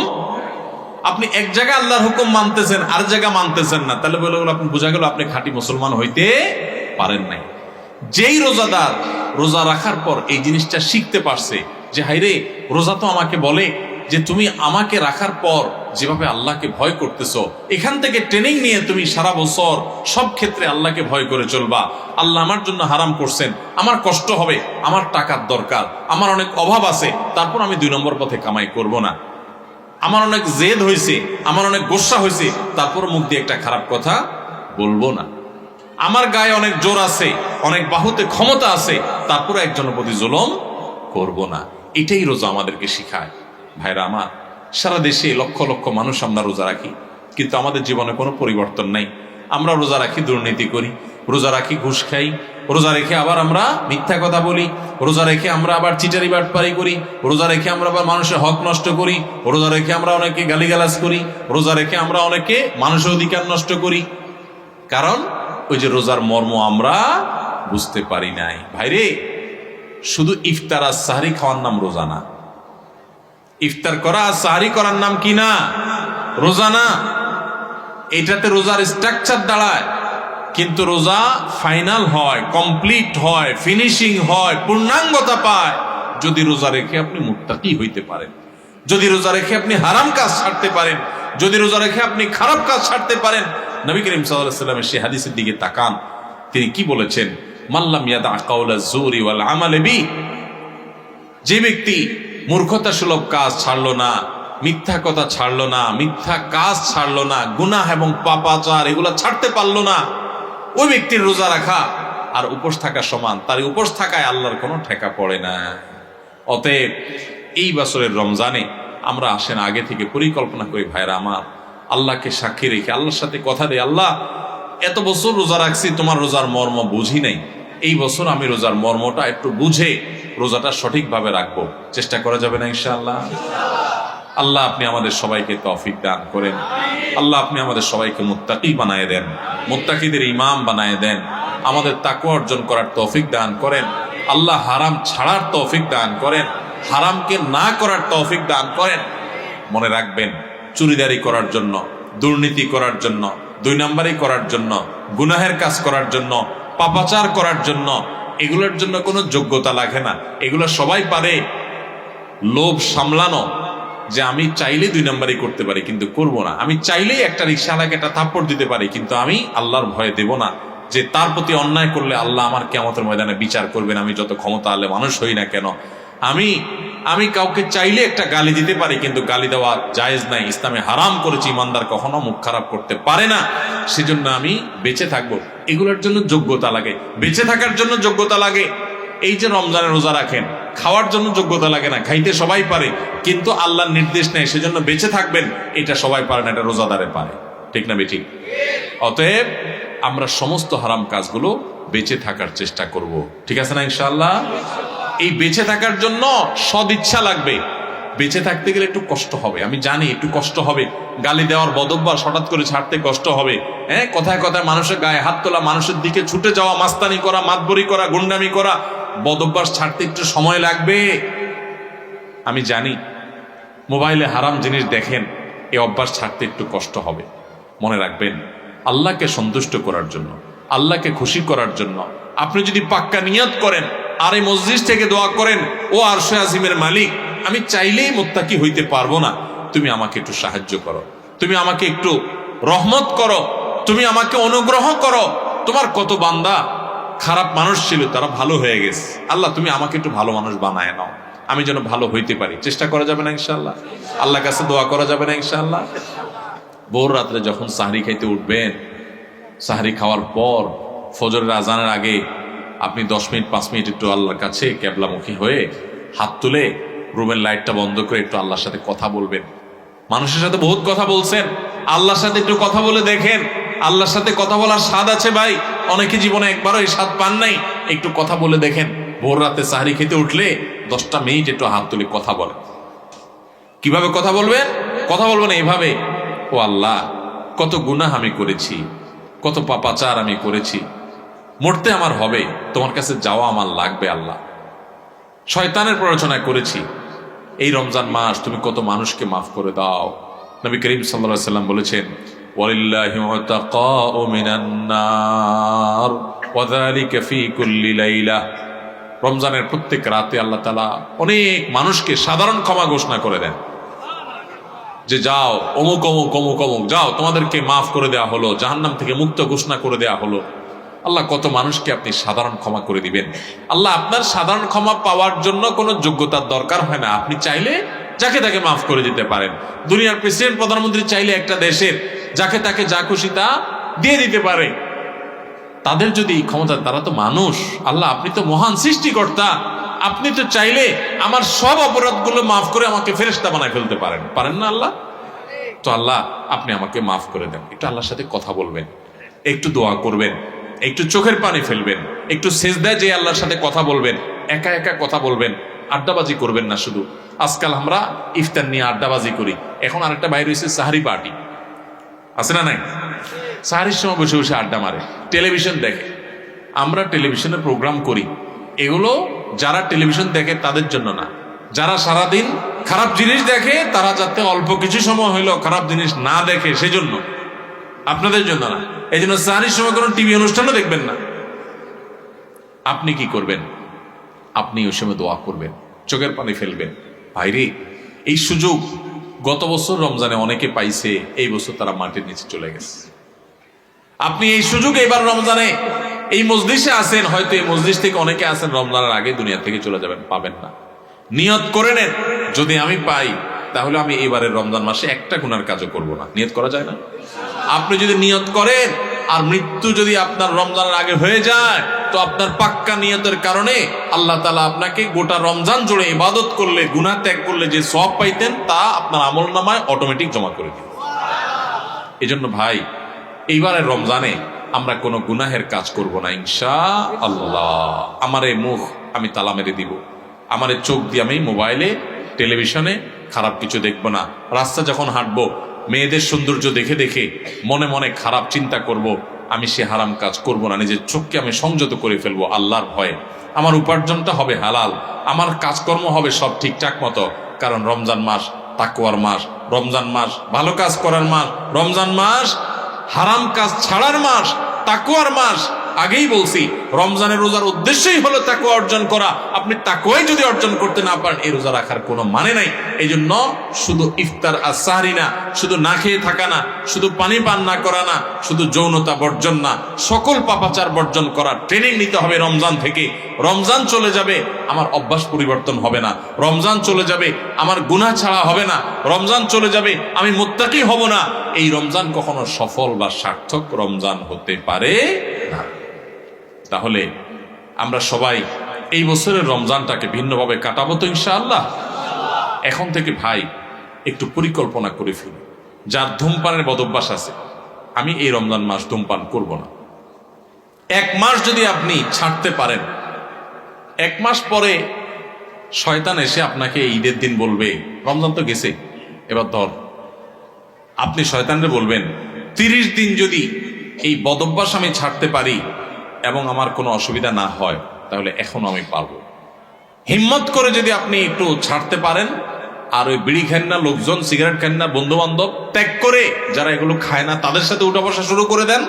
আপনি এক জায়গায় আল্লাহর হুকুম মানতেছেন, আর জায়গা মানতেছেন না, তাহলে বলে আপনি, বোঝা গেল আপনি খাঁটি মুসলমান হইতে পারেন নাই। যেই রোজাদার রোজা রাখার পর এই জিনিসটা শিখতে পারছে যে হাইরে, রোজা তো আমাকে বলে যে তুমি আমাকে রাখার পর যেভাবে আল্লাহকে ভয় করতেছো, এখান থেকে ট্রেনিং নিয়ে তুমি সারা বছর সব ক্ষেত্রে আল্লাহকে ভয় করে চলবা। আল্লাহ আমার জন্য হারাম করছেন, আমার কষ্ট হবে, আমার টাকার দরকার, আমার অনেক অভাব আছে, তারপর আমি 2 নম্বর পথে কামাই করব না। আমার অনেক জেদ হয়েছে, আমার অনেক গোসা হয়েছে, তারপর মুখ দিয়ে একটা খারাপ কথা বলবো না। আমার গায়ে অনেক জোর আছে, অনেক বাহুতে ক্ষমতা আছে, তারপর একজনের প্রতি জুলুম করব না। এটাই রোজা আমাদেরকে শিখায়। ভাইরা আমার, সারা দেশে লক্ষ লক্ষ মানুষ আমরা রোজা রাখি, কিন্তু আমাদের জীবনে কোনো পরিবর্তন নাই। আমরা রোজা রাখি, দুর্নীতি করি, রোজা রাখি, ঘুষ খাই, রোজা রেখে আবার আমরা মিথ্যা কথা বলি, রোজা রেখে আমরা আবার চিটারি বাটপারি করি, রোজা রেখে আমরা আবার মানুষের হক নষ্ট করি, রোজা রেখে আমরা অনেকে গালিগালাজ করি, রোজা রেখে আমরা অনেকে মানুষের অধিকার নষ্ট করি। কারণ ওই যে রোজার মর্ম আমরা বুঝতে পারি নাই। ভাইরে, শুধু ইফতার আর সাহরি খাওয়ার নাম রোজা না। ইফতার করা আর সাহরি করার নাম কি না? রোজা না। এটাতে রোজার স্ট্রাকচার দাঁড়ায়, কিন্তু রোজা ফাইনাল হয়, কমপ্লিট হয়, ফিনিশিং হয়, পূর্ণাঙ্গতা পায় যদি রোজা রেখে আপনি মুত্তাকি হইতে পারেন, যদি রোজা রেখে আপনি হারাম কাজ ছাড়তে পারেন, যদি রোজা রেখে আপনি খারাপ কাজ ছাড়তে পারেন। নবী করিম সাল্লাল্লাহু আলাইহি ওয়াসাল্লামের সেই হাদিসের দিকে তাকান, তিনি কি বলেছেন? মাল্লাম ইয়াদা কাওলা যুরি ওয়াল আমাল বি, যে ব্যক্তি মূর্খতা সুলভ কাজ ছাড়লো না, মিথ্যা কথা ছাড়লো না, মিথ্যা কাজ ছাড়লো না, গুনাহ এবং পাপাচার এগুলা ছাড়তে পারলো না, ওই ব্যক্তির রোজা রাখা আর উপোস থাকা সমান। তার উপোস থাকায় আল্লাহর কোনো ঠেকা পড়ে না। অতএব এই বছরের রমজানে আমরা আসেন আগে থেকে পরিকল্পনা করি, ভাইরা আমার, আল্লাহকে সাক্ষী রেখে আল্লাহর সাথে কথা দেয়, আল্লাহ এত বছর রোজা রাখছি, তোমার রোজার মর্ম বুঝি নাই, এই বছর আমি রোজার মর্মটা একটু বুঝে রোজাটা সঠিকভাবে রাখবো। চেষ্টা করা যাবে না ইনশাআল্লাহ? আল্লাহ আপনি আমাদের সবাইকে তৌফিক দান করেন। আল্লাহ আপনি আমাদের সবাইকে মুত্তাকি বানায় দেন, মুত্তাকিদের ইমাম বানায় দেন, আমাদের তাকওয়া অর্জন করার তৌফিক দান করেন। আল্লাহ হারাম ছাড়ার তৌফিক দান করেন, হারামকে না করার তৌফিক দান করেন। মনে রাখবেন, চুরিদারি করার জন্য, দুর্নীতি করার জন্য, 2 নম্বরই করার জন্য, গুনাহের কাজ করার জন্য, পাপাচার করার জন্য, এগুলোর জন্য কোনো যোগ্যতা লাগে না। এগুলো সবাই পারে। লোভ সামলানো, যে আমি চাইলেই 2 নম্বরই করতে পারি কিন্তু করব না, আমি চাইলেই একটা রিকশাওয়ালাকে একটা থাপ্পড় দিতে পারি কিন্তু আমি আল্লাহর ভয়ে দেব না, যে তার প্রতি অন্যায় করলে আল্লাহ আমার কিয়ামতের ময়দানে বিচার করবেন, আমি যত ক্ষমতা আলে মানুষ হই না কেন। আমি কাউকে চাইলে একটা গালি দিতে পারি কিন্তু গালি দেওয়া জায়েজ নাই, ইসলামে হারাম করেছি, ইমানদার কখনো মুখ খারাপ করতে পারে না, সেজন্য আমি বেঁচে থাকবো। এগুলোর জন্য যোগ্যতা লাগে, বেঁচে থাকার জন্য যোগ্যতা লাগে। এই যে রমজানে রোজা রাখেন, খাওয়ার জন্য যোগ্যতা লাগে না, খাইতে সবাই পারে, কিন্তু আল্লাহর নির্দেশ নেই, সেজন্য বেঁচে থাকবেন, এটা সবাই পারে না, এটা রোজাদারে পারে। ঠিক না বেঠিক? অতএব আমরা সমস্ত হারাম কাজগুলো বেঁচে থাকার চেষ্টা করব। ঠিক আছে না ইনশাআল্লাহ? এই বেঁচে থাকার জন্য সদিচ্ছা লাগবে। বেঁচে থাকতে গেলে একটু কষ্ট হবে, আমি জানি একটু কষ্ট হবে। গালি দেওয়ার বদভ্যাস হঠাৎ করে ছাড়তে কষ্ট হবে। কথায় কথায় মানুষের গায়ে হাত তোলা, মানুষের দিকে ছুটে যাওয়া, মাস্তানি করা, মাতবরি করা, গুন্ডামি করা, বদভ্যাস ছাড়তে একটু সময় লাগবে। আমি জানি মোবাইলে হারাম জিনিস দেখেন, এই অভ্যাস ছাড়তে একটু কষ্ট হবে। মনে রাখবেন, আল্লাহকে সন্তুষ্ট করার জন্য, আল্লাহকে খুশি করার জন্য আপনি যদি পাক্কা নিয়ত করেন আর এই মসজিদ থেকে দোয়া করেন, ও আরশে আজিমের মালিক, আমি চাইলেই মুত্তাকি হইতে পারবো না, তুমি আমাকে একটু সাহায্য করো, তুমি আমাকে একটু রহমত করো, তুমি আমাকে অনুগ্রহ করো। তোমার কত বান্দা খারাপ মানুষ ছিল, তারা ভালো হয়ে গেছে, আল্লাহ তুমি আমাকে একটু ভালো মানুষ বানায় নাও, আমি যেন ভালো হইতে পারি। চেষ্টা করা যাবে না ইনশাআল্লাহ? আল্লাহর কাছে দোয়া করা যাবে না ইনশাআল্লাহ? ভোর রাত্রে যখন সাহরি খাইতে উঠবেন, সাহরি খাওয়ার পর ফজরের আজানের আগে আপনি 10 মিনিট 5 মিনিট একটু আল্লাহর কাছে কেবলামুখী হয়ে হাত তুলে রুমের লাইটটা বন্ধ করে একটু আল্লাহর সাথে কথা বলবেন। মানুষের সাথে বহুত কথা বলছেন, আল্লাহর সাথে একটু কথা বলে দেখেন। আল্লাহর সাথে কথা বলার স্বাদ আছে ভাই, অনেকে জীবনে একবারও এই স্বাদ পান নাই। একটু কথা বলে দেখেন, ভোর রাতে সাহরি খেতে উঠলে 10টা মিনিট একটু হাত তুলে কথা বলেন। কিভাবে কথা বলবেন? কথা বলবেন এইভাবে, ও আল্লাহ, কত গুনাহ আমি করেছি, কত পাপাচার আমি করেছি, মরতে আমার হবে, তোমার কাছে যাওয়া আমার লাগবে আল্লাহ, শয়তানের প্ররোচনা করেছি, এই রমজান মাস তুমি কত মানুষকে মাফ করে দাও। নবী করিম সাল্লাল্লাহু আলাইহি ওয়াসাল্লাম বলেছেন, ওয়ালিল্লাহি মুতাকাউ মিনান নার ওয়া যালিকা ফি কুল্লি লাইলা। রমজানের প্রত্যেক রাতে আল্লাহ তাআলা অনেক মানুষকে সাধারণ ক্ষমা ঘোষণা করে দেন। যে যাও অমুক অমুক অমুক অমুক যাও, তোমাদেরকে মাফ করে দেওয়া হলো, জাহান্নাম থেকে মুক্ত ঘোষণা করে দেওয়া হলো। আল্লাহ কত মানুষকে আপনি সাধারণ ক্ষমা করে দিবেন। আল্লাহ আপনার সাধারণ ক্ষমা পাওয়ার জন্য কোনো যোগ্যতার দরকার হয় না, আপনি চাইলে যাকে তাকে মাফ করে দিতে পারেন। দুনিয়ার প্রেসিডেন্ট প্রধানমন্ত্রী চাইলে একটা দেশের যাকে তাকে যা খুশি তা দিয়ে দিতে পারে। তাদের যদি ক্ষমতা, তারা তো মানুষ। আল্লাহ আপনি তো মহান সৃষ্টিকর্তা, আপনি তো চাইলে আমার সব অপরাধগুলো মাফ করে আমাকে ফেরেশতা বানায় ফেলতে পারেন, পারেন না আল্লাহ? তো আল্লাহ আপনি আমাকে মাফ করে দেন। একটু আল্লাহর সাথে কথা বলবেন, একটু দোয়া করবেন, একটু চোখের পানি ফেলবেন, একটু সেজদায় যে আল্লাহর সাথে কথা বলবেন, একা একা কথা বলবেন, আড্ডাবাজি করবেন না শুধু। আজকাল আমরা ইফতার নিয়ে আড্ডাবাজি করি, এখন আরেকটা বাইরে হয়েছে সাহারি পার্টি, আছে না নাই? সাহারির সময় বসে বসে আড্ডা মারে, টেলিভিশন দেখে। আমরা টেলিভিশনে প্রোগ্রাম করি, এগুলো যারা টেলিভিশন দেখে তাদের জন্য না, যারা সারাদিন খারাপ জিনিস দেখে তারা যাতে অল্প কিছু সময় হইলেও খারাপ জিনিস না দেখে সেজন্য, আপনাদের জন্য না। এই জন্য সাহারির সময় কোনো টিভি অনুষ্ঠানও দেখবেন না। আপনি কি করবেন? আপনি ওই সময় দোয়া করবেন, চোখের পানি ফেলবেন। ভাইরে, এই সুযোগ গত বছর রমজানে অনেকে পাইছে, এই বছর তারা মাটির নিচে চলে গেছে। আপনি এই সুযোগ এবার রমজানে এই মজলিসে আছেন, হয়তো এই মজলিস থেকে অনেকে আছেন রমজানের আগে দুনিয়া থেকে চলে যাবেন, পাবেন না। নিয়ত করে নেন, যদি আমি পাই তাহলে আমি এবারের রমজান মাসে একটা গুনার কাজও করব না। নিয়ত করা যায় না? আপনি যদি নিয়ত করেন আর মৃত্যু যদি আপনার রমজানের আগে হয়ে যায়, তো আপনার পাক্কা নিয়তের কারণে আল্লাহ তাআলা আপনাকে গোটা রমজান জুড়ে ইবাদত করলে, গুনাহ ত্যাগ করলে যে সওয়াব পাইতেন তা আপনার আমলনামায় অটোমেটিক জমা করে দিবেন। এজন্য ভাই, এইবারের রমজানে আমরা কোনো গুনাহের কাজ করব না ইনশাআল্লাহ। আমার এই মুখ আমি তালা মেরে দিব, আমার এই চোখ দিয়ে আমি মোবাইলে টেলিভিশনে খারাপ কিছু দেখব না। রাস্তা যখন হাঁটবো মেয়েদের সৌন্দর্য দেখে দেখে মনে মনে খারাপ চিন্তা করব, আমি সে হারাম কাজ করব না। নিজের চোখকে আমি সংযত করে ফেলবো আল্লাহর ভয়ে। আমার উপার্জনটা হবে হালাল, আমার কাজকর্ম হবে সব ঠিকঠাক মতো, কারণ রমজান মাস তাকওয়ার মাস, রমজান মাস ভালো কাজ করার মাস, রমজান মাস হারাম কাজ ছাড়ার মাস, তাকওয়ার মাস। আগেই বলছি, রমজানের রোজার উদ্দেশ্যই হলো তাকওয়া অর্জন করা। আপনি তাকওয়াই যদি অর্জন করতে না পারেন, এই রোজা রাখার কোনো মানে নাই। এই জন্য শুধু ইফতার আর সাহরি না, শুধু না খেয়ে থাকা না, শুধু পানি পান না করা না, শুধু যৌনতা বর্জন না, সকল পাপাচার বর্জন করা ট্রেনিং নিতে হবে রমজান থেকে। রমজান চলে যাবে, আমার অভ্যাস পরিবর্তন হবে না। রমজান চলে যাবে, আমার গুনাহ ছাড়া হবে না। রমজান চলে যাবে, আমি মুত্তাকি হব না। এই রমজান কখনো সফল বা সার্থক রমজান হতে পারে না। তাহলে আমরা সবাই এই বছরের রমজানটাকে ভিন্নভাবে কাটাবো তো ইনশাআল্লাহ। এখন থেকে ভাই একটু পরিকল্পনা করে ফেলি। যার ধূমপানের বদভ্যাস আছে, আমি এই রমজান মাস ধূমপান করব না। এক মাস যদি আপনি ছাড়তে পারেন, এক মাস পরে শয়তান এসে আপনাকে ঈদের দিন বলবে, রমজান তো গেছে এবার ধর। আপনি শয়তানরে বলবেন, 30 দিন যদি এই বদভ্যাস আমি ছাড়তে পারি এবং আমার কোনো অসুবিধা না হয়, তাহলে এখনো আমি পারবো। হিম্মত করে যদি আপনি একটু ছাড়তে পারেন, আর ওই বিড়ি খান না, লোকজন সিগারেট খান না, বন্ধু বান্ধব ত্যাগ করে যারা এগুলো খায় না তাদের সাথে উঠা বসা শুরু করে দেন,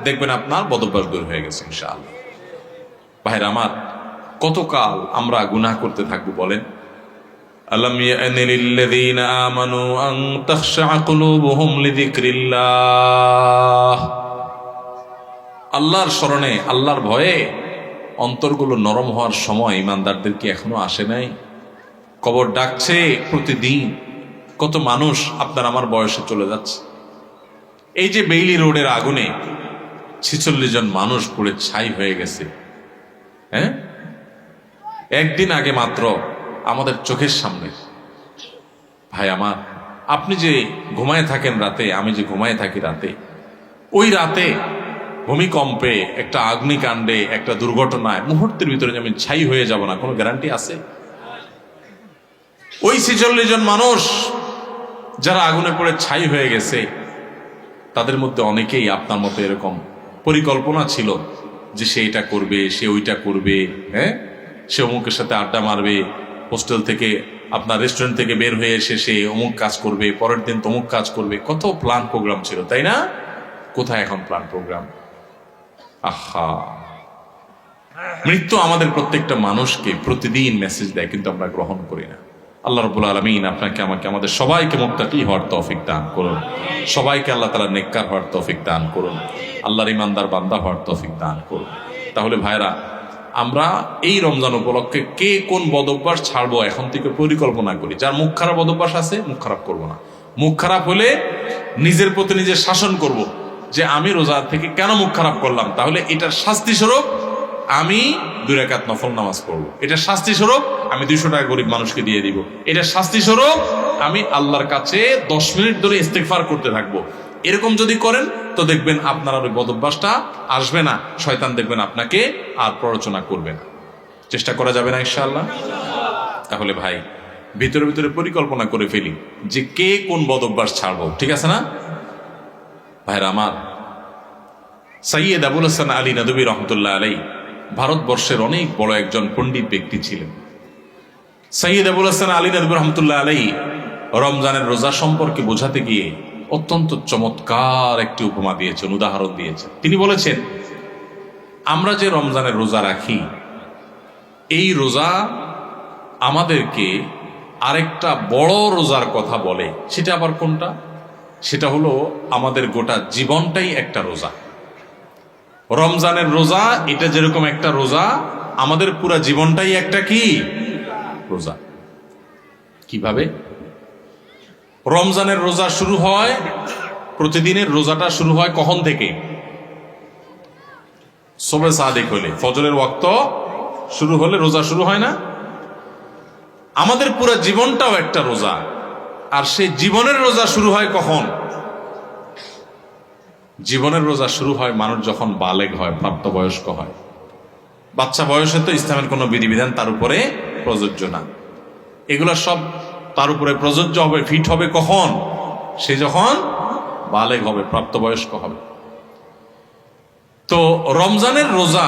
দেখবেন আপনার বদভ্যাস দূর হয়ে গেছে ইনশাআল্লাহ। ভাইরা আমার, কতকাল আমরা গুনাহ করতে থাকবো বলেন? আলাম ইয়ানি লিল্লাযীনা আমানু আন তাখশা কুলুবুহুম লিযিকরিল্লাহ। আল্লাহর স্মরণে, আল্লাহর ভয়ে অন্তরগুলো নরম হওয়ার সময় ইমানদারদের কি এখনো আসে নাই? কবর ডাকছে প্রতিদিন, কত মানুষ আপনার আমার বয়সে চলে যাচ্ছে। এই যে বেইলি রোডের আগুনে 46 জন মানুষ পুড়ে ছাই হয়ে গেছে, হ্যাঁ, একদিন আগে মাত্র আমাদের চোখের সামনে। ভাই আমার, আপনি যে ঘুমায় থাকেন রাতে, আমি যে ঘুমায় থাকি রাতে, ওই রাতে ভূমিকম্পে, একটা অগ্নিকাণ্ডে, একটা দুর্ঘটনায় মুহূর্তের ভিতরে যে আমি ছাই হয়ে যাব না, কোনো গ্যারান্টি আছে? ওই 46 জন মানুষ যারা আগুনে পড়ে ছাই হয়ে গেছে, তাদের মধ্যে অনেকেই আপনার মতো এরকম পরিকল্পনা ছিল যে সে এটা করবে, সে ওইটা করবে, হ্যাঁ, সে অমুকের সাথে আড্ডা মারবে, হোস্টেল থেকে আপনার রেস্টুরেন্ট থেকে বের হয়ে এসে সে অমুক কাজ করবে, পরের দিন তমুক কাজ করবে। কত প্ল্যান প্রোগ্রাম ছিল, তাই না? কোথায় এখন প্ল্যান প্রোগ্রাম? আহা, মৃত্যু আমাদের প্রত্যেকটা মানুষকে প্রতিদিন মেসেজ দেয়, কিন্তু আমরা গ্রহণ করি না। আল্লাহ রাব্বুল আলামিন আপনাকে আমাকে আমাদের সবাইকে মুত্তাকি হওয়ার তৌফিক দান করুন, সবাইকে আল্লাহ তাআলা নেককার হওয়ার তৌফিক দান করুন, আল্লাহর ইমানদার বান্দা হওয়ার তৌফিক দান করুন। তাহলে ভাইরা, আমরা এই রমজান উপলক্ষে কে কোন বদভ্যাস ছাড়বো এখন থেকে পরিকল্পনা করি। যার মুখ খারাপ বদভ্যাস আছে, মুখ খারাপ করবো না। মুখ খারাপ হলে নিজের প্রতি নিজে শাসন করব যে আমি রোজা থেকে কেন মুখ খারাপ করলাম, তাহলে এটার শাস্তি স্বরূপ আমি 2 রাকাত নফল নামাজ পড়বো, এটার শাস্তি স্বরূপ আমি 200 টাকা গরিব মানুষকে দিয়ে দিব, এটার শাস্তি স্বরূপ আমি আল্লাহর কাছে 10 মিনিট ধরে ইস্তেগফার করতে থাকবো। এরকম যদি করেন তো দেখবেন আপনার আর ওই বদভ্যাসটা আসবে না, শয়তান দেখবেন আপনাকে আর প্ররোচনা করবে না। চেষ্টা করা যাবে না ইনশাআল্লাহ? তাহলে ভাই, ভিতরে ভিতরে পরিকল্পনা করে ফেলি যে কে কোন বদভ্যাস ছাড়বো, ঠিক আছে না ভাইরা আমার? সৈয়দ আবুল হাসান আলী নদভী রহমতুল্লাহ আলাইহি ভারতবর্ষের অনেক বড় একজন পণ্ডিত ব্যক্তি ছিলেন। সৈয়দ আবুল হাসান আলী নদভী রহমতুল্লাহ আলাইহি রমজানের রোজা সম্পর্কে বোঝাতে গিয়ে অত্যন্ত চমৎকার একটি উপমা দিয়েছেন, উদাহরণ দিয়েছেন। তিনি বলেছেন, আমরা যে রমজানের রোজা রাখি, এই রোজা আমাদেরকে আরেকটা বড় রোজার কথা বলে। সেটা আবার কোনটা? সেটা হলো আমাদের গোটা জীবনটাই একটা রোজা। রমজানের রোজা এটা যেরকম একটা রোজা, আমাদের পুরা জীবনটাই একটা কি রোজা। কিভাবে? রমজানের রোজা শুরু হয়, প্রতিদিনের রোজাটা শুরু হয় কখন থেকে? সুবহে সাদিক হলে, ফজরের ওয়াক্ত শুরু হলে রোজা শুরু হয় না? আমাদের পুরো জীবনটাও একটা রোজা। আর সেই জীবনের রোজা শুরু হয় কখন? জীবনের রোজা শুরু হয় মানুষ যখন বালেগ হয়, প্রাপ্তবয়স্ক হয়। বাচ্চা বয়সে তো ইসলামের কোনো বিধিবিধান তার উপরে প্রযোজ্য না। এগুলো সব তার উপরে প্রযোজ্য হবে, ফিট হবে কখন? সে যখন বালেগ হবে, প্রাপ্তবয়স্ক হবে। তো রমজানের রোজা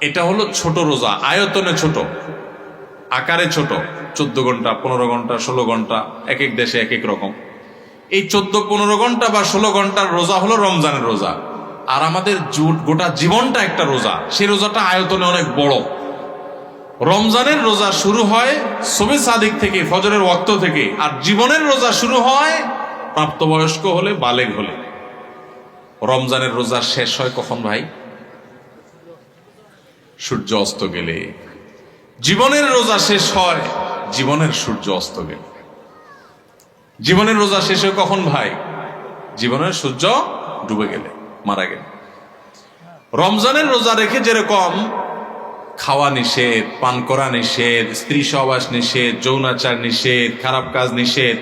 এটা হলো ছোট রোজা, আয়তনে ছোট, আকারে ছোট। 14 ঘন্টা, 15 ঘন্টা, 16 ঘন্টা, এক এক দেশে এক এক রকম। এই 14-15 ঘন্টা বা 16 ঘন্টার রোজা হলো রমজানের রোজা। আর আমাদের গোটা জীবনটা একটা রোজা, সেই রোজাটা আয়তনে অনেক বড়। রমজানের রোজা শুরু হয় সুবহে সাদিক থেকে, ফজরের ওয়াক্ত থেকে। আর জীবনের রোজা শুরু হয় প্রাপ্তবয়স্ক হলে, বালেগ হলে। রমজানের রোজা শেষ হয় কখন ভাই? সূর্য অস্ত গেলে। জীবনের রোজা শেষ হয় জীবনের সূর্য অস্ত গেলে। জীবনের রোজা শেষ হয় কখন ভাই? জীবনের সূর্য ডুবে গেলে, মারা গেলে। রমজানের রোজা রেখে যেরকম খাওয়া নিষেধ, পান করা নিষেধ, স্ত্রী সহবাস নিষেধ, যৌনাচার নিষেধ, খারাপ কাজ নিষেধ,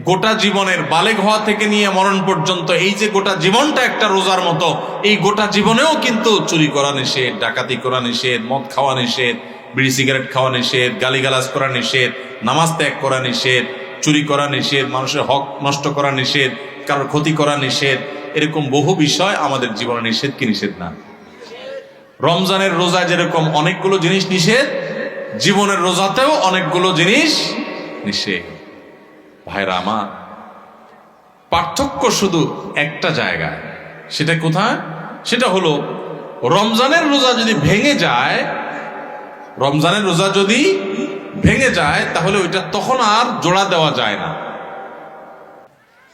গোটা জীবনের বালেগ হওয়া থেকে নিয়ে মরণ পর্যন্ত এই যে গোটা জীবনটা একটা রোজার মতো, এই গোটা জীবনেও কিন্তু চুরি করা নিষেধ, ডাকাতি করা নিষেধ, মদ খাওয়া নিষেধ, বিড়ি সিগারেট খাওয়া নিষেধ, গালিগালাজ করা নিষেধ, নামাজ ত্যাগ করা নিষেধ, চুরি করা নিষেধ, মানুষের হক নষ্ট করা নিষেধ, কারোর ক্ষতি করা নিষেধ। এরকম বহু বিষয় আমাদের জীবনে নিষেধ কি নিষেধ না? রমজানের রোজা যেরকম অনেকগুলো জিনিস নিষেধ, জীবনের রোজাতেও অনেকগুলো জিনিস নিষেধ। ভাইরা আমার, পার্থক্য শুধু একটা জায়গায়। সেটা কোথায়? সেটা হলো রমজানের রোজা যদি ভেঙে যায়, রমজানের রোজা যদি ভেঙে যায় তাহলে ওইটা তখন আর জোড়া দেওয়া যায় না।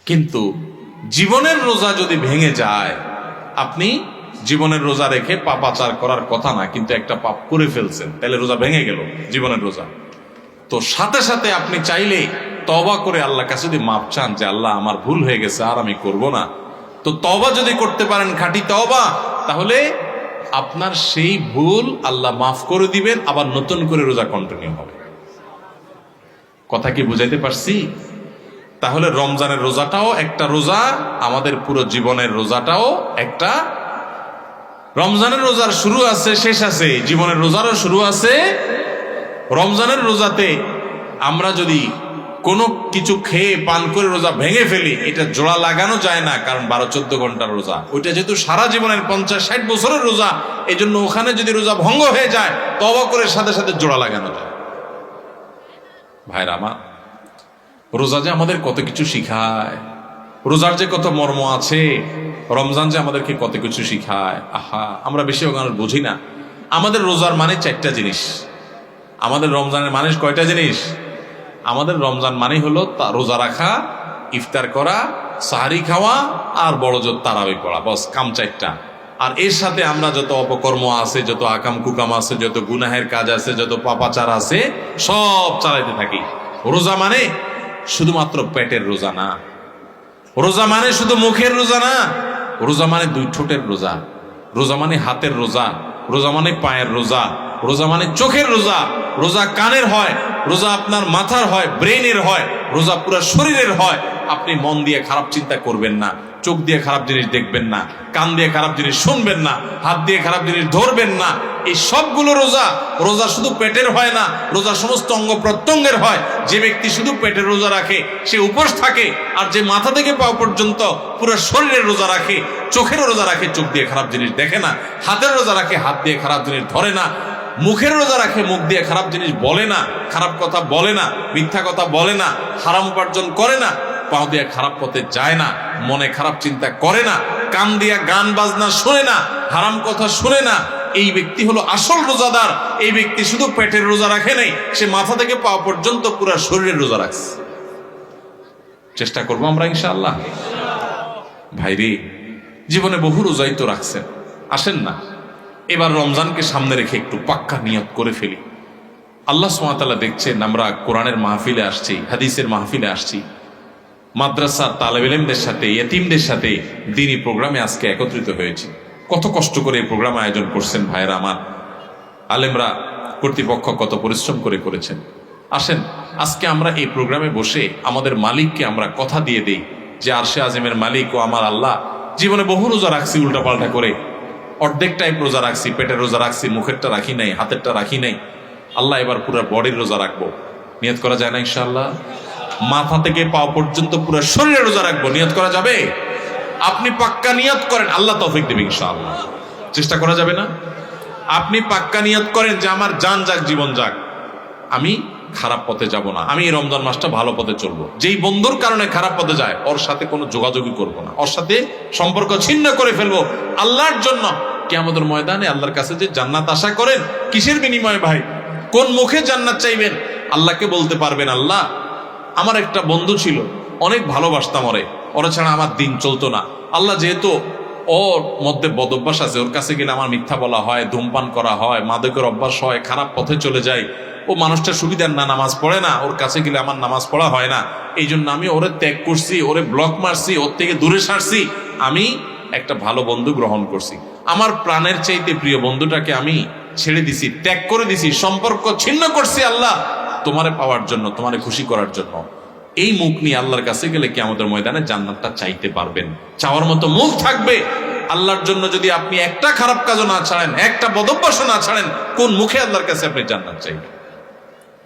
কিন্তু জীবনের রোজা যদি ভেঙে যায়, আপনি জীবনের রোজা রেখে পাপাচার করার কথা না, কিন্তু একটা পাপ করে ফেলছেন, তাহলে রোজা ভেঙে গেল, জীবনের রোজা। তো সাথে সাথে আপনি চাইলে তওবা করে আল্লাহর কাছে যদি মাপ চান যে আল্লাহ আমার ভুল হয়ে গেছে, আর আমি করব না, তো তওবা যদি করতে পারেন, খাঁটি তওবা, তাহলে আপনার সেই ভুল আল্লাহ মাফ করে দিবেন, আবার নতুন করে রোজা কন্টিনিউ হবে। কথা কি বুঝাইতে পারছি? তাহলে রমজানের রোজাটাও একটা রোজা, আমাদের পুরো জীবনের রোজাটাও একটা। রমজানের রোজার শুরু আছে, শেষ আছে, জীবনের রোজারও শুরু আছে। রমজানের রোজাতে আমরা যদি কোনো কিছু খেয়ে পান করে রোজা ভেঙে ফেলি, এটা জোড়া লাগানো যায় না, কারণ 12-14 ঘন্টার রোজা। ওইটা যেহেতু সারা জীবনের 50-60 বছরের রোজা, এই জন্য ওখানে যদি রোজা ভঙ্গ হয়ে যায়, তওবা করে সাথে সাথে জোড়া লাগানো যায়। ভাইরা আমার, রোজা যে আমাদের কত কিছু শিখায়, রোজার যে কত মর্ম আছে, রমজান যে আমাদেরকে কত কিছু শিখায়। আহা, আমরা বেশি ওখানে বুঝি না। আমাদের রোজার মানে 4টা জিনিস। আমাদের রমজানের মানুষ কয়টা জিনিস? আমাদের রমজান মানে হলো রোজা রাখা, ইফতার করা, সাহারি খাওয়া আর বড় জোর তারাবি পড়া, বস কাম চারটা। আর এর সাথে আমরা যত অপকর্ম আছে, যত আকাম কুকাম আছে, যত গুনাহের কাজ আছে, যত পাপাচার আছে, সব চালাইতে থাকি। রোজা মানে শুধুমাত্র পেটের রোজা না, রোজা মানে শুধু মুখের রোজা না, রোজা মানে দুই ঠোঁটের রোজা, রোজা মানে হাতের রোজা, রোজা মানে পায়ের রোজা, রোজা মানে চোখের রোজা, রোজা কানের হয়, রোজা আপনার মাথার হয়, ব্রেনের হয়, রোজা পুরো শরীরের হয়। আপনি মন দিয়ে খারাপ চিন্তা করবেন না, চোখ দিয়ে খারাপ জিনিস দেখবেন না, কান দিয়ে খারাপ জিনিস শুনবেন না, হাত দিয়ে খারাপ জিনিস ধরবেন না। এই সবগুলো রোজা। রোজা শুধু পেটের হয় না, রোজা সমস্ত অঙ্গ প্রত্যঙ্গের হয়। যে ব্যক্তি শুধু পেটের রোজা রাখে সে উপোস থাকে, আর যে মাথা থেকে পা পর্যন্ত পুরো শরীরের রোজা রাখে, চোখের রোজা রাখে, চোখ দিয়ে খারাপ জিনিস দেখে না, হাতের রোজা রাখে, হাত দিয়ে খারাপ জিনিস ধরে না, মুখের রোজা রাখে, মুখ দিয়ে খারাপ জিনিস বলে না, খারাপ কথা বলে না, মিথ্যা কথা বলে না, হারাম উপার্জন করে না, পাও দিয়ে খারাপ পথে যায় না, মনে খারাপ চিন্তা করে না, কান দিয়া গান বাজনা শোনে না, হারাম কথা শুনে না। এই ব্যক্তি হলো আসল রোজাদার। এই ব্যক্তি শুধু পেটের রোজা রাখে নাই, সে মাথা থেকে পা পর্যন্ত পুরো শরীরের রোজা রাখছে। চেষ্টা করবো আমরা ইনশাআল্লাহ। ভাইরে, জীবনে বহু রোজাই তো রাখছেন, আসেন না এবার রমজানকে সামনে রেখে একটু পাক্কা নিয়ত করে ফেলি। আল্লাহ সুবহানাহু ওয়া তাআলা দেখছেন আমরা কোরআনের মাহফিলে আসছি, হাদিসের মাহফিলে আসছি, মাদ্রাসার তালেব ইলমদের সাথে, ইয়েতিমদের সাথে দ্বীনি প্রোগ্রামে আজকে একত্রিত হয়েছি। কত কষ্ট করে এই প্রোগ্রাম আয়োজন করছেন ভাইরা আমার, আলেমরা, কর্তৃপক্ষ কত পরিশ্রম করে করেছেন। আসেন আজকে আমরা এই প্রোগ্রামে বসে আমাদের মালিককে আমরা কথা দিয়ে দেই যে আরশে আজিমের মালিক ও আমার আল্লাহ, জীবনে বহু রোজা রাখছি উল্টাপাল্টা করে, অর্ধেক টাইপ রোজা রাখছি, পেটের রোজা রাখছি, মুখেরটা রাখি নাই, হাতেরটা রাখি নাই। আল্লাহ এবার পুরো বডির রোজা রাখবো। নিয়ত করা যায় না ইনশাআল্লাহ? মাথা থেকে পা পর্যন্ত পুরো শরীরে রোজা রাখবো, নিয়ত করা যাবে? আপনি পাক্কা নিয়ত করেন, আল্লাহ তৌফিক দেবে ইনশাআল্লাহ। চেষ্টা করা যাবে না? আপনি পাক্কা নিয়ত করেন যে আমার জান যাক, জীবন যাক, আমি খারাপ পথে যাব না, আমি এই রমজান মাসটা ভালো পথে চলবো। যেই বন্ধুর কারণে খারাপ পথে যায় ওর সাথে কোনো যোগাযোগই করবো না, ওর সাথে সম্পর্ক ছিন্ন করে ফেলবো আল্লাহর জন্য। কিয়ামতের ময়দানে আল্লাহর কাছে যে জান্নাত আশা করেন, কিসের বিনিময়ে ভাই? কোন মুখে জান্নাত চাইবেন? আল্লাহকে বলতে পারবেন, আল্লাহ আমার একটা বন্ধু ছিল, অনেক ভালোবাসতাম ওরা ছাড়া আমার দিন চলতো না। আল্লাহ যেহেতু ওর মধ্যে বদ অভ্যাস আছে, ওর কাছে গেলে আমার মিথ্যা বলা হয়, ধূমপান করা হয়, মাদকের অভ্যাস হয়, খারাপ পথে চলে যায়, ও মানুষটা সুবিধার না, নামাজ পড়ে না, ওর কাছে গেলে আমার নামাজ পড়া হয় না, এই জন্য আমি ওরে ত্যাগ করছি, ওরে ব্লক মারছি, ওর থেকে দূরে সারছি। আমি একটা ভালো বন্ধু গ্রহণ করছি, আমার প্রাণের চাইতে প্রিয় বন্ধুটাকে আমি ছেড়ে দিছি, ত্যাগ করে দিছি, সম্পর্ক ছিন্ন করছি আল্লাহ তোমারে পাওয়ার জন্য, তোমারে খুশি করার জন্য। এই মুখ নিয়ে আল্লাহর কাছে গেলে কি আমাদের ময়দানে জান্নাতটা চাইতে পারবেন? চাওয়ার মতো মুখ থাকবে? আল্লাহর জন্য যদি আপনি একটা খারাপ কাজও না ছাড়েন, একটা বদভ্যাসও না ছাড়েন, কোন মুখে আল্লাহর কাছে আপনি জান্নাত চাইবেন?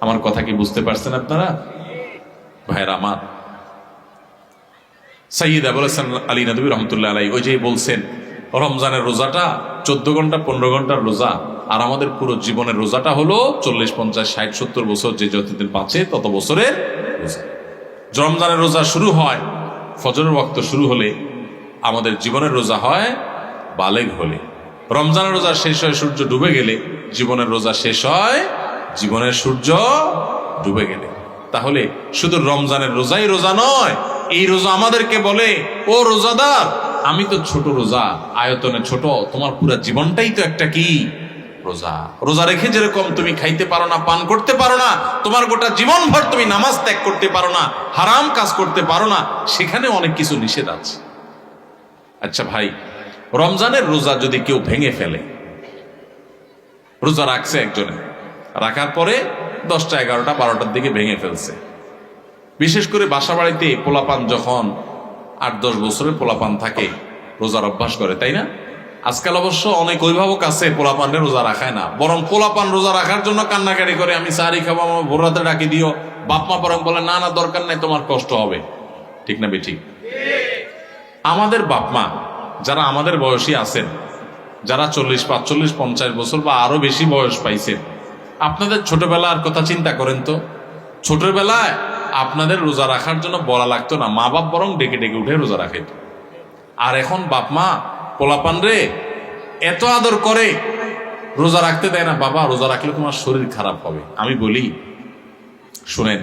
আমার কথা কি বুঝতে পারছেন আপনারা ভাইরা আমার? সাইয়্যিদ আবুল হাসান আলী নদভী রহমতুল্লাহ আলাইহি ওই যে বলছেন রমজানের রোজাটা 14 ঘন্টা 15 ঘন্টার রোজা, আর আমাদের পুরো জীবনের রোজাটা হলো 40, 50, 60, 70 বছর, যে যতদিন বাঁচে তত বছরের রোজা। রমজানের রোজা শুরু হয় ফজরের ওয়াক্ত শুরু হলে, আমাদের জীবনের রোজা হয় বালেগ হলে। রমজানের রোজা শেষ হয় সূর্য ডুবে গেলে, জীবনের রোজা শেষ হয় জীবনের সূর্য ডুবে গেলে। তাহলে শুধু রমজানের রোজাই রোজা নয়, এই রোজা আমাদেরকে বলে, ও রোজাদার, আমি তো ছোট রোজা, আয়তনে ছোট, তোমার পুরো জীবনটাই তো একটা কি রোজা। রোজা রেখে যেরকম তুমি খাইতে পারো না, পান করতে পারো না, তোমার গোটা জীবন ভর তুমি নামাজ ত্যাগ করতে পারো না, হারাম কাজ করতে পারো না, সেখানে অনেক কিছু নিষেধ আছে। আচ্ছা ভাই, রমজানের রোজা যদি কেউ ভেঙে ফেলে, রোজা রাখছে একজনে, রাখার পরে 10টা 11টা 12টার দিকে ভেঙে ফেলছে, বিশেষ করে বাসা বাড়িতে পোলাপান যখন 8-10 বছরের পোলাপান থাকে, রোজার অভ্যাস করে, তাই না? আজকাল অবশ্য অনেক অভিভাবক আছে পোলাপানরে রোজা রাখায় না, বরং পোলাপান রোজা রাখার জন্য কান্নাকাটি করে, আমি সাহারি খাবো, আমার ভোর রাতে ডাকি দিও। বাপ মা বরং বলে, না না দরকার নাই, তোমার কষ্ট হবে। ঠিক না বেঠিক? আমাদের বাপ মা যারা আমাদের বয়সী আছেন, যারা 40, 45, 50 বছর বা আরো বেশি বয়স পাইছেন, আপনাদের ছোটবেলার কথা চিন্তা করেন তো। ছোটবেলায় আপনাদের রোজা রাখার জন্য বলা লাগতো না, মা বাপ বরং ডেকে ডেকে উঠে রোজা রাখেত। আর এখন বাপ মা পোলাপান রে এত আদর করে, রোজা রাখতে দেয় না। বাবা রোজা রাখলে তোমার শরীর খারাপ হবে। আমি বলি শুনেন,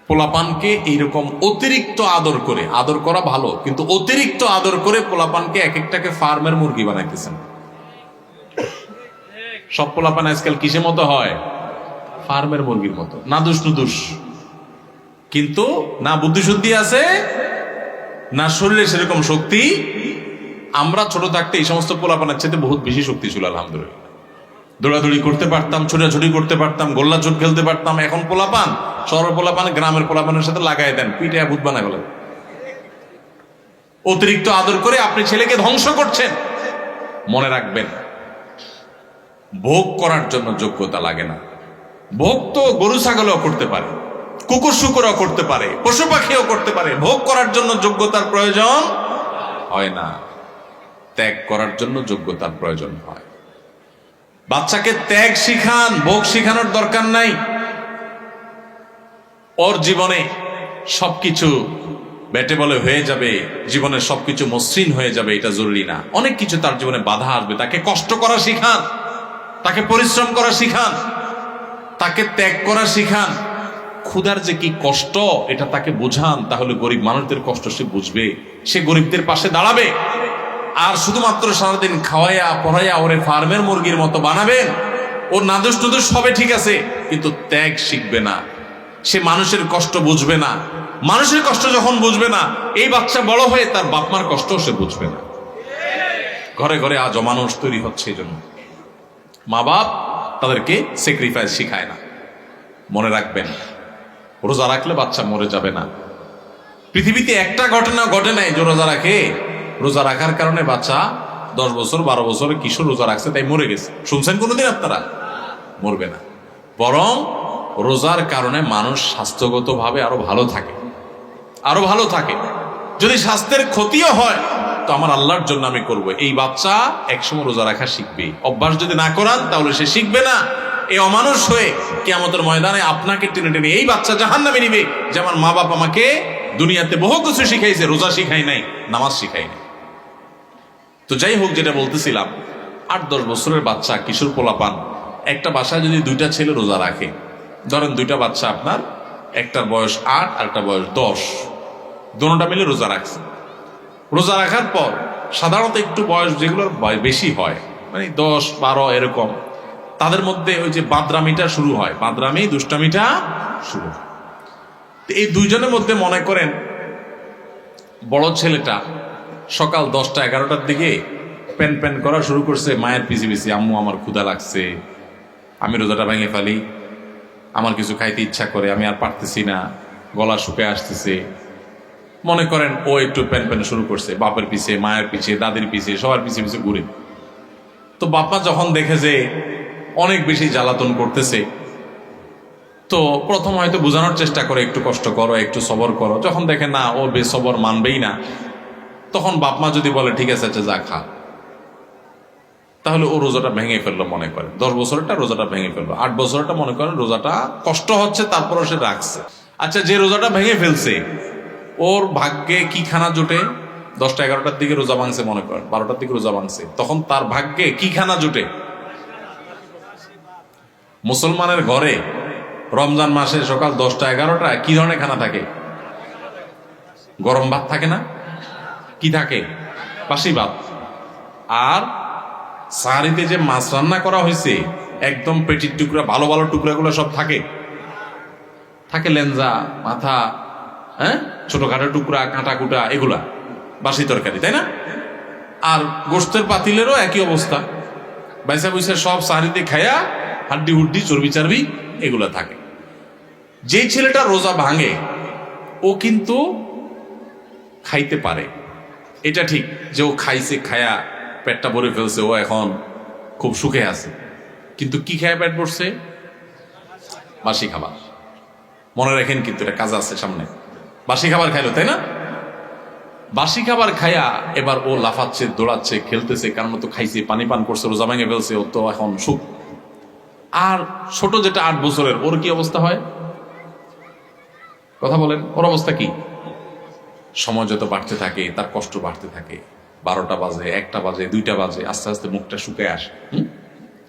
পোলাপানকে এইরকম অতিরিক্ত আদর করে, আদর করা ভালো, কিন্তু অতিরিক্ত আদর করে পোলাপানকে এক একটাকে ফার্মের মুরগি বানাইতেছেন। সব পোলাপান আজকাল কিসের মতো হয়? ফার্মের মুরগির মতো, নাদুস নুদুস, কিন্তু না বুদ্ধিশুদ্ধি আছে না শরীরে সেরকম শক্তি। আমরা ছোট থাকতে এই সমস্ত পোলাপানের চেয়ে বহুত বেশি শক্তি ছিল আলহামদুলিল্লাহ। দৌড়াদৌড়ি করতে পারতাম, ছোটাছুটি করতে পারতাম, গোল্লা চোট খেলতে পারতাম। এখন পোলাপান, শহরের পোলাপান গ্রামের পোলাপানের সাথে লাগাই দেন, পিঠে ভূত বানা গেল। অতিরিক্ত আদর করে আপনি ছেলেকে ধ্বংস করছেন। মনে রাখবেন, ভোগ করার জন্য যোগ্যতা লাগে না। ভোগ তো গরু ছাগলও করতে পারে, কুকুর শুকুরও করতে পারে, পশু পাখিও করতে পারে। ভোগ করার জন্য যোগ্যতার প্রয়োজন হয় না, ত্যাগ করার জন্য যোগ্যতার প্রয়োজন হয়। বাচ্চাকে ত্যাগ শিখান, ভোগ শিখানোর দরকার নাই। ওর জীবনে সবকিছু ব্যাটে বলে হয়ে যাবে, জীবনের সবকিছু মসৃণ হয়ে যাবে, এটা জরুরি না। অনেক কিছু তার জীবনে বাধা আসবে। তাকে কষ্ট করা শিখান, তাকে পরিশ্রম করা শিখান, তাকে ত্যাগ করা শিখান। ক্ষুধার যে কি কষ্ট এটা তাকে বোঝান, তাহলে গরিব মানুষদের কষ্ট সে বুঝবে, সে গরিবদের পাশে দাঁড়াবে। আর শুধুমাত্র সারাদিন খাওয়াইয়া পড়াইয়া ওরে ফার্মের মুরগির মতো বানাবেন, ওর নাদুস নুদুস সবে ঠিক আছে, কিন্তু ত্যাগ শিখবে না, সে মানুষের কষ্ট বুঝবে না। মানুষের কষ্ট যখন বুঝবে না, এই বাচ্চা বড় হয়ে তার বাপমার কষ্ট সে বুঝবে না। ঘরে ঘরে আজ অমানুষ তৈরি হচ্ছে, এই জন্য মা বাপ তাদেরকে স্যাক্রিফাইস শিখায় না। মনে রাখবেন, রোজা রাখলে বাচ্চা মরে যাবে না। পৃথিবীতে একটা ঘটনা ঘটে নাই যে রোজা রাখে, রোজা রাখার কারণে বাচ্চা 10 বছর 12 বছরের কিশোর রোজা রাখছে তাই মরে গেছে। শুনছেন কোনোদিন আপনারা? মরবে না। বরং রোজার কারণে মানুষ স্বাস্থ্যগত ভাবে আরো ভালো থাকে, আরো ভালো থাকে। যদি স্বাস্থ্যের ক্ষতিও হয় তো আমার আল্লাহর জন্য আমি করব। এই বাচ্চা একসময় রোজা রাখা শিখবে। অভ্যাস যদি না করান তাহলে সে শিখবে না। এই অমানুষ হয়ে কিয়ামতের ময়দানে আপনাকে টেনে টেনে এই বাচ্চা জাহান্নামে নিবে, যে আমার মা বাপ আমাকে দুনিয়াতে বহু কিছু শিখাইছে, রোজা শিখাই নাই, নামাজ শিখাই নাই। তো যাই হোক, যেটা বলতেছিলাম, 8-10 বছরের বাচ্চা, কিশোর পোলাপান, একটা বাসায় যদি 2টা ছেলে রোজা রাখে, ধরেন 2টা বাচ্চা আপনার, একটার বয়স 8 আর একটা বয়স 10, দুটোটা মিলে রোজা রাখছে। রোজা রাখার পর সাধারণত একটু বয়স যেগুলোর বেশি হয়, মানে 10-12 এরকম, তাদের মধ্যে ওই যে বাদরামিটা শুরু হয়, বাদরামি দুষ্টামিটা শুরু হয়। এই দুইজনের মধ্যে মনে করেন বড় ছেলেটা সকাল 10টা-11টার দিকে প্যান প্যান করা শুরু করছে মায়ের পিছে পিছে, আম্মু আমার ক্ষুধা লাগছে, আমি রোজাটা ভেঙে ফেলি, আমার কিছু খাইতে ইচ্ছা করে, আমি আর পারতেছি না, গলা শুকিয়ে আসতেছে। মনে করেন ও একটু প্যান প্যান শুরু করছে, বাপের পিছে, মায়ের পিছে, দাদির পিছে, সবার পিছে পিছে ঘুরে। তো বাপমা যখন দেখে যে অনেক বেশি জ্বালাতন করতেছে, তো প্রথম হয়তো বোঝানোর চেষ্টা করে, একটু কষ্ট করো, একটু সবর করো। যখন দেখে না ও বেসবর মানবেই না, তখন বাপমা যদি বলে ঠিক আছে আচ্ছা যা খা, তাহলে ও রোজাটা ভেঙে ফেললো। মনে করে 10 বছরটা রোজাটা ভেঙে ফেললো, 8 বছরটা মনে করেন রোজাটা কষ্ট হচ্ছে, তারপরও সে রাখছে। আচ্ছা, যে রোজাটা ভেঙে ফেলছে ওর ভাগ্যে কি খানা জোটে? 10টা-11টার দিকে রোজা ভাঙছে, মনে করেন 12টার দিকে রোজা ভাঙছে, তখন তার ভাগ্যে কি খানা জোটে? মুসলমানের ঘরে রমজান মাসে সকাল 10টা-11টা কি ধরনের খানা থাকে? গরম ভাত থাকে না? কি থাকে? বাসি ভাত। আর সাহারিতে যে মাছ রান্না করা হয়েছে, একদম পেটির টুকরা, ভালো ভালো টুকরাগুলো সব থাকে, থাকে লেঞ্জা, মাথা, হ্যাঁ, ছোটখাটো টুকরা, কাঁটা কুটা, এগুলা বাসি তরকারি, তাই না? আর গোশতের পাতিলেরও একই অবস্থা, বাইসা বুইসা সব সাহারিতে খায়া হাড্ডি হুড্ডি, চর্বি চারবি এগুলা থাকে। যেই ছেলেটা রোজা ভাঙে ও কিন্তু খাইতে পারে, এটা ঠিক যে ও খাইছে, খায়া পেটটা ভরে ফেলছে, ও এখন খুব সুখে আছে, কিন্তু কি খায়া পেট ভরছে? বাসি খাবার। মনে রাখেন কিন্তু এটা কাজ আছে সামনে। বাসি খাবার খাইলো, তাই না? বাসি খাবার খায়া এবার ও লাফাচ্ছে, দৌড়াচ্ছে, খেলতেছে, কারণ তো খাইছে, পানি পান করছে, রোজা ভেঙে ফেলছে, ও তো এখন সুখ। আর ছোট যেটা 8 বছরের, ওর কি অবস্থা হয়? কথা বলেন, ওর অবস্থা কি? সময় যত বাড়তে থাকে তার কষ্ট বাড়তে থাকে। 12টা বাজে, 1টা বাজে, 2টা বাজে, আস্তে আস্তে মুখটা শুকিয়ে আসে।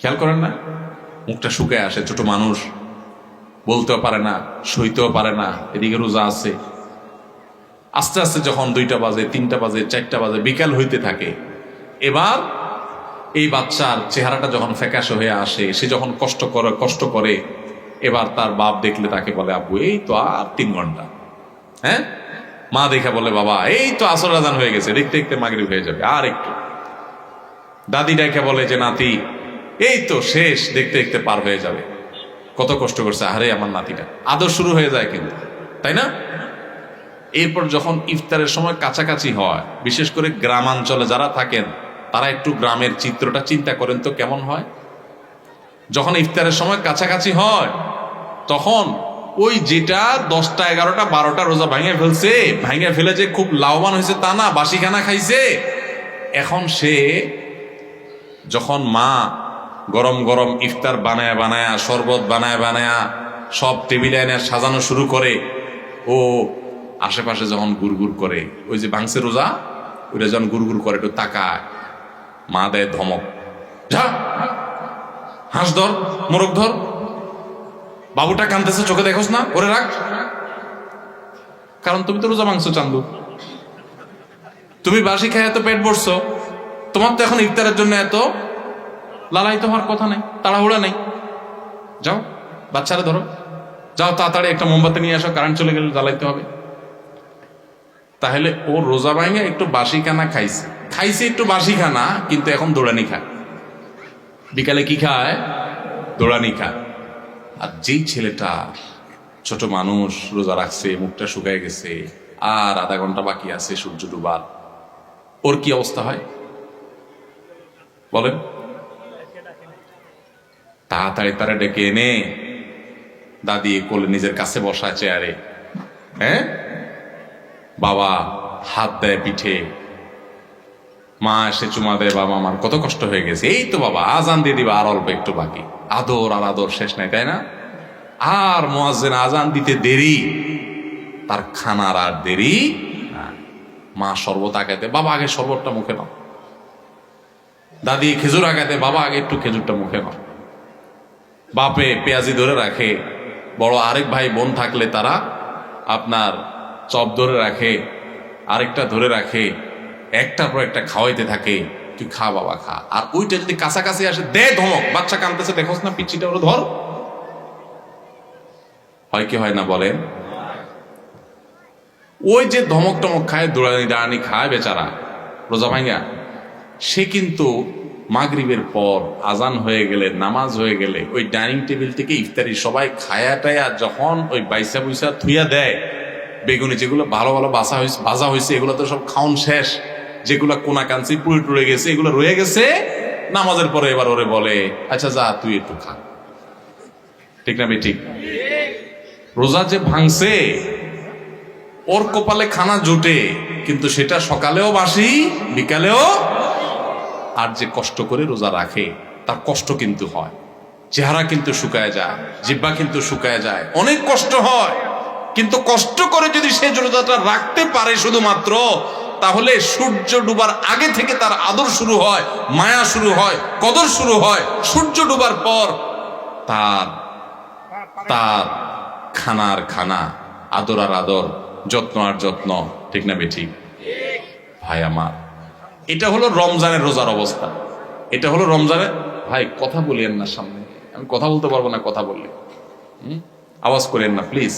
খেয়াল করেন না, মুখটা শুকায় আসে, ছোট মানুষ, বলতেও পারে না, সইতেও পারে না, এদিকে রোজা আছে। আস্তে আস্তে যখন 2টা বাজে, 3টা বাজে, 4টা বাজে, বিকাল হইতে থাকে, এবার এই বাচ্চার চেহারাটা যখন ফ্যাকাশে হয়ে আসে, সে যখন কষ্ট করে, এবার তার বাপ দেখলে তাকে বলে, আব্বু এই তো আর 3 ঘন্টা। হ্যাঁ, মা দেখে বলে, বাবা এই তো আসর আজান হয়ে গেছে, দেখতে দেখতে মাগরিব হয়ে যাবে, আর একটু। দাদি দেখে বলে যে, নাতি এই তো শেষ, দেখতে দেখতে পার হয়ে যাবে। কত কষ্ট করছে, আরে আমার নাতিটা। আদর শুরু হয়ে যায় কিন্তু, তাই না? এরপর যখন ইফতারের সময় কাছাকাছি হয়, বিশেষ করে গ্রামাঞ্চলে যারা থাকেন তারা একটু গ্রামের চিত্রটা চিন্তা করেন তো কেমন হয়। যখন ইফতারের সময় কাছাকাছি হয়, তখন ওই যেটা 10টা 11টা 12টা রোজা ভাঙে ফেলে যে খুব লাভবান হয়েছে তা না, বাসি খানা খাইছে। এখন সে যখন মা গরম গরম ইফতার বানায়া শরবত বানায়া সব টেবিলে এনে সাজানো শুরু করে, ও আশেপাশে যখন গুড়গুড় করে, ওই যে ভাঙছে রোজা, ওইটা যখন গুড়গুড় করে একটু তাকায়, মা দেয় ধমক, যা হাঁস ধর, মোরগ ধর, বাবুটা কাঁদতেছে, চোখে দেখোস না, করে রাখ। কারণ তুমি তো রোজা ভাঙছো চান্দু, তুমি বাসি খায় এত পেট ভরছো, তোমার তো এখন ইফতারের জন্য এত লালাই তো হওয়ার কথা নেই, তাড়াহুড়া নেই। যাও বাচ্চারা ধরো, যাও তাড়াতাড়ি একটা মোমবাতি নিয়ে আসো, কারেন্ট চলে গেলে জ্বালাইতে হবে। তাহলে ও রোজা ভাঙে একটু বাসি খানা খাইছে একটু বাসি খানা, কিন্তু এখন দৌড়ানি খায়। বিকালে কি খায়? দৌড়ানি খায়। আর যেই ছেলেটা ছোট মানুষ রোজা রাখছে, মুখটা শুকায় গেছে, আর আধা ঘন্টা বাকি আছে সূর্য ডুবার, ওর কি অবস্থা হয় বলেন? তাড়াতাড়ি তারা ডেকে এনে দাদি কোলে নিজের কাছে বসায় চেয়ারে, হ্যাঁ, বাবা হাত দেয় পিঠে, মা এসে চুমা দেয়, বাবা আমার কত কষ্ট হয়ে গেছে, এই তো বাবা আজান দিয়ে দিবা, আর অল্প একটু বাকি। আদর আর আদর শেষ নাই, তাই না? আর মুয়াজ্জিন আজান দিতে দেরি, তার খানার আর দেরি। মা শরবত আগাতে, বাবা আগে শরবতটা মুখে নাও। দাদি খেজুর আগাতে, বাবা আগে একটু খেজুরটা মুখে নাও। বাপে পেঁয়াজি ধরে রাখে, বড় আরেক ভাই বোন থাকলে তারা আপনার চপ ধরে রাখে, আরেকটা ধরে রাখে, একটার পর একটা খাওয়াইতে থাকে, তুই খা বাবা খা। আর ওইটা যদি কাছাকাছি আসে, দে ধমক, বাচ্চা কাঁদতেছে, দেখোস না পিচ্ছিটা, ওরা ধর। হয় কি হয় না বলেন? ওই যে ধমক টমক খায়, দৌড়ানি দাঁড়ানি খায় বেচারা রোজা ভাঙ্গা, সে কিন্তু মাগরিবের পর আজান হয়ে গেলে, নামাজ হয়ে গেলে, ওই ডাইনিং টেবিল থেকে ইফতারি সবাই খায়া টায়া যখন ওই বাইসা বুইসা থুইয়া দেয়, বেগুনি যেগুলো ভালো ভালো ভাজা হয়েছে এগুলো তো সব খাওন শেষ, যেগুলো কোনা কাঞ্চি পুড়ে টুড়ে গেছে এগুলো রয়ে গেছে, নামাজের পরে এবার ওরে বলে, আচ্ছা যা তুই একটু খা। ঠিক না বেঠিক? রোজা যে ভাঙছে, ওর কপালে খানা জোটে, কিন্তু সেটা সকালেও বাসি, বিকালেও। আর যে কষ্ট করে রোজা রাখে, তার কষ্ট কিন্তু হয়, চেহারা কিন্তু শুকায় যায়, জিহ্বা কিন্তু শুকায় যায়, অনেক কষ্ট হয়। কিন্তু কষ্ট করে যদি সে রোজাটা রাখতে পারে শুধুমাত্র, তাহলে সূর্য ডুবার আগে থেকে তার আদর শুরু হয়, মায়া শুরু হয়, কদর শুরু হয়। সূর্য ডুবার পর তার খানার খানা, আদর আর আদর, যত্ন আর যত্ন। ঠিক না বেঠিক ভাই আমার? এটা হলো রমজানের রোজার অবস্থা। এটা হলো রমজানের। ভাই কথা বলিয়েন না সামনে, আমি কথা বলতে পারবো না, কথা বললে আওয়াজ করেন না প্লিজ।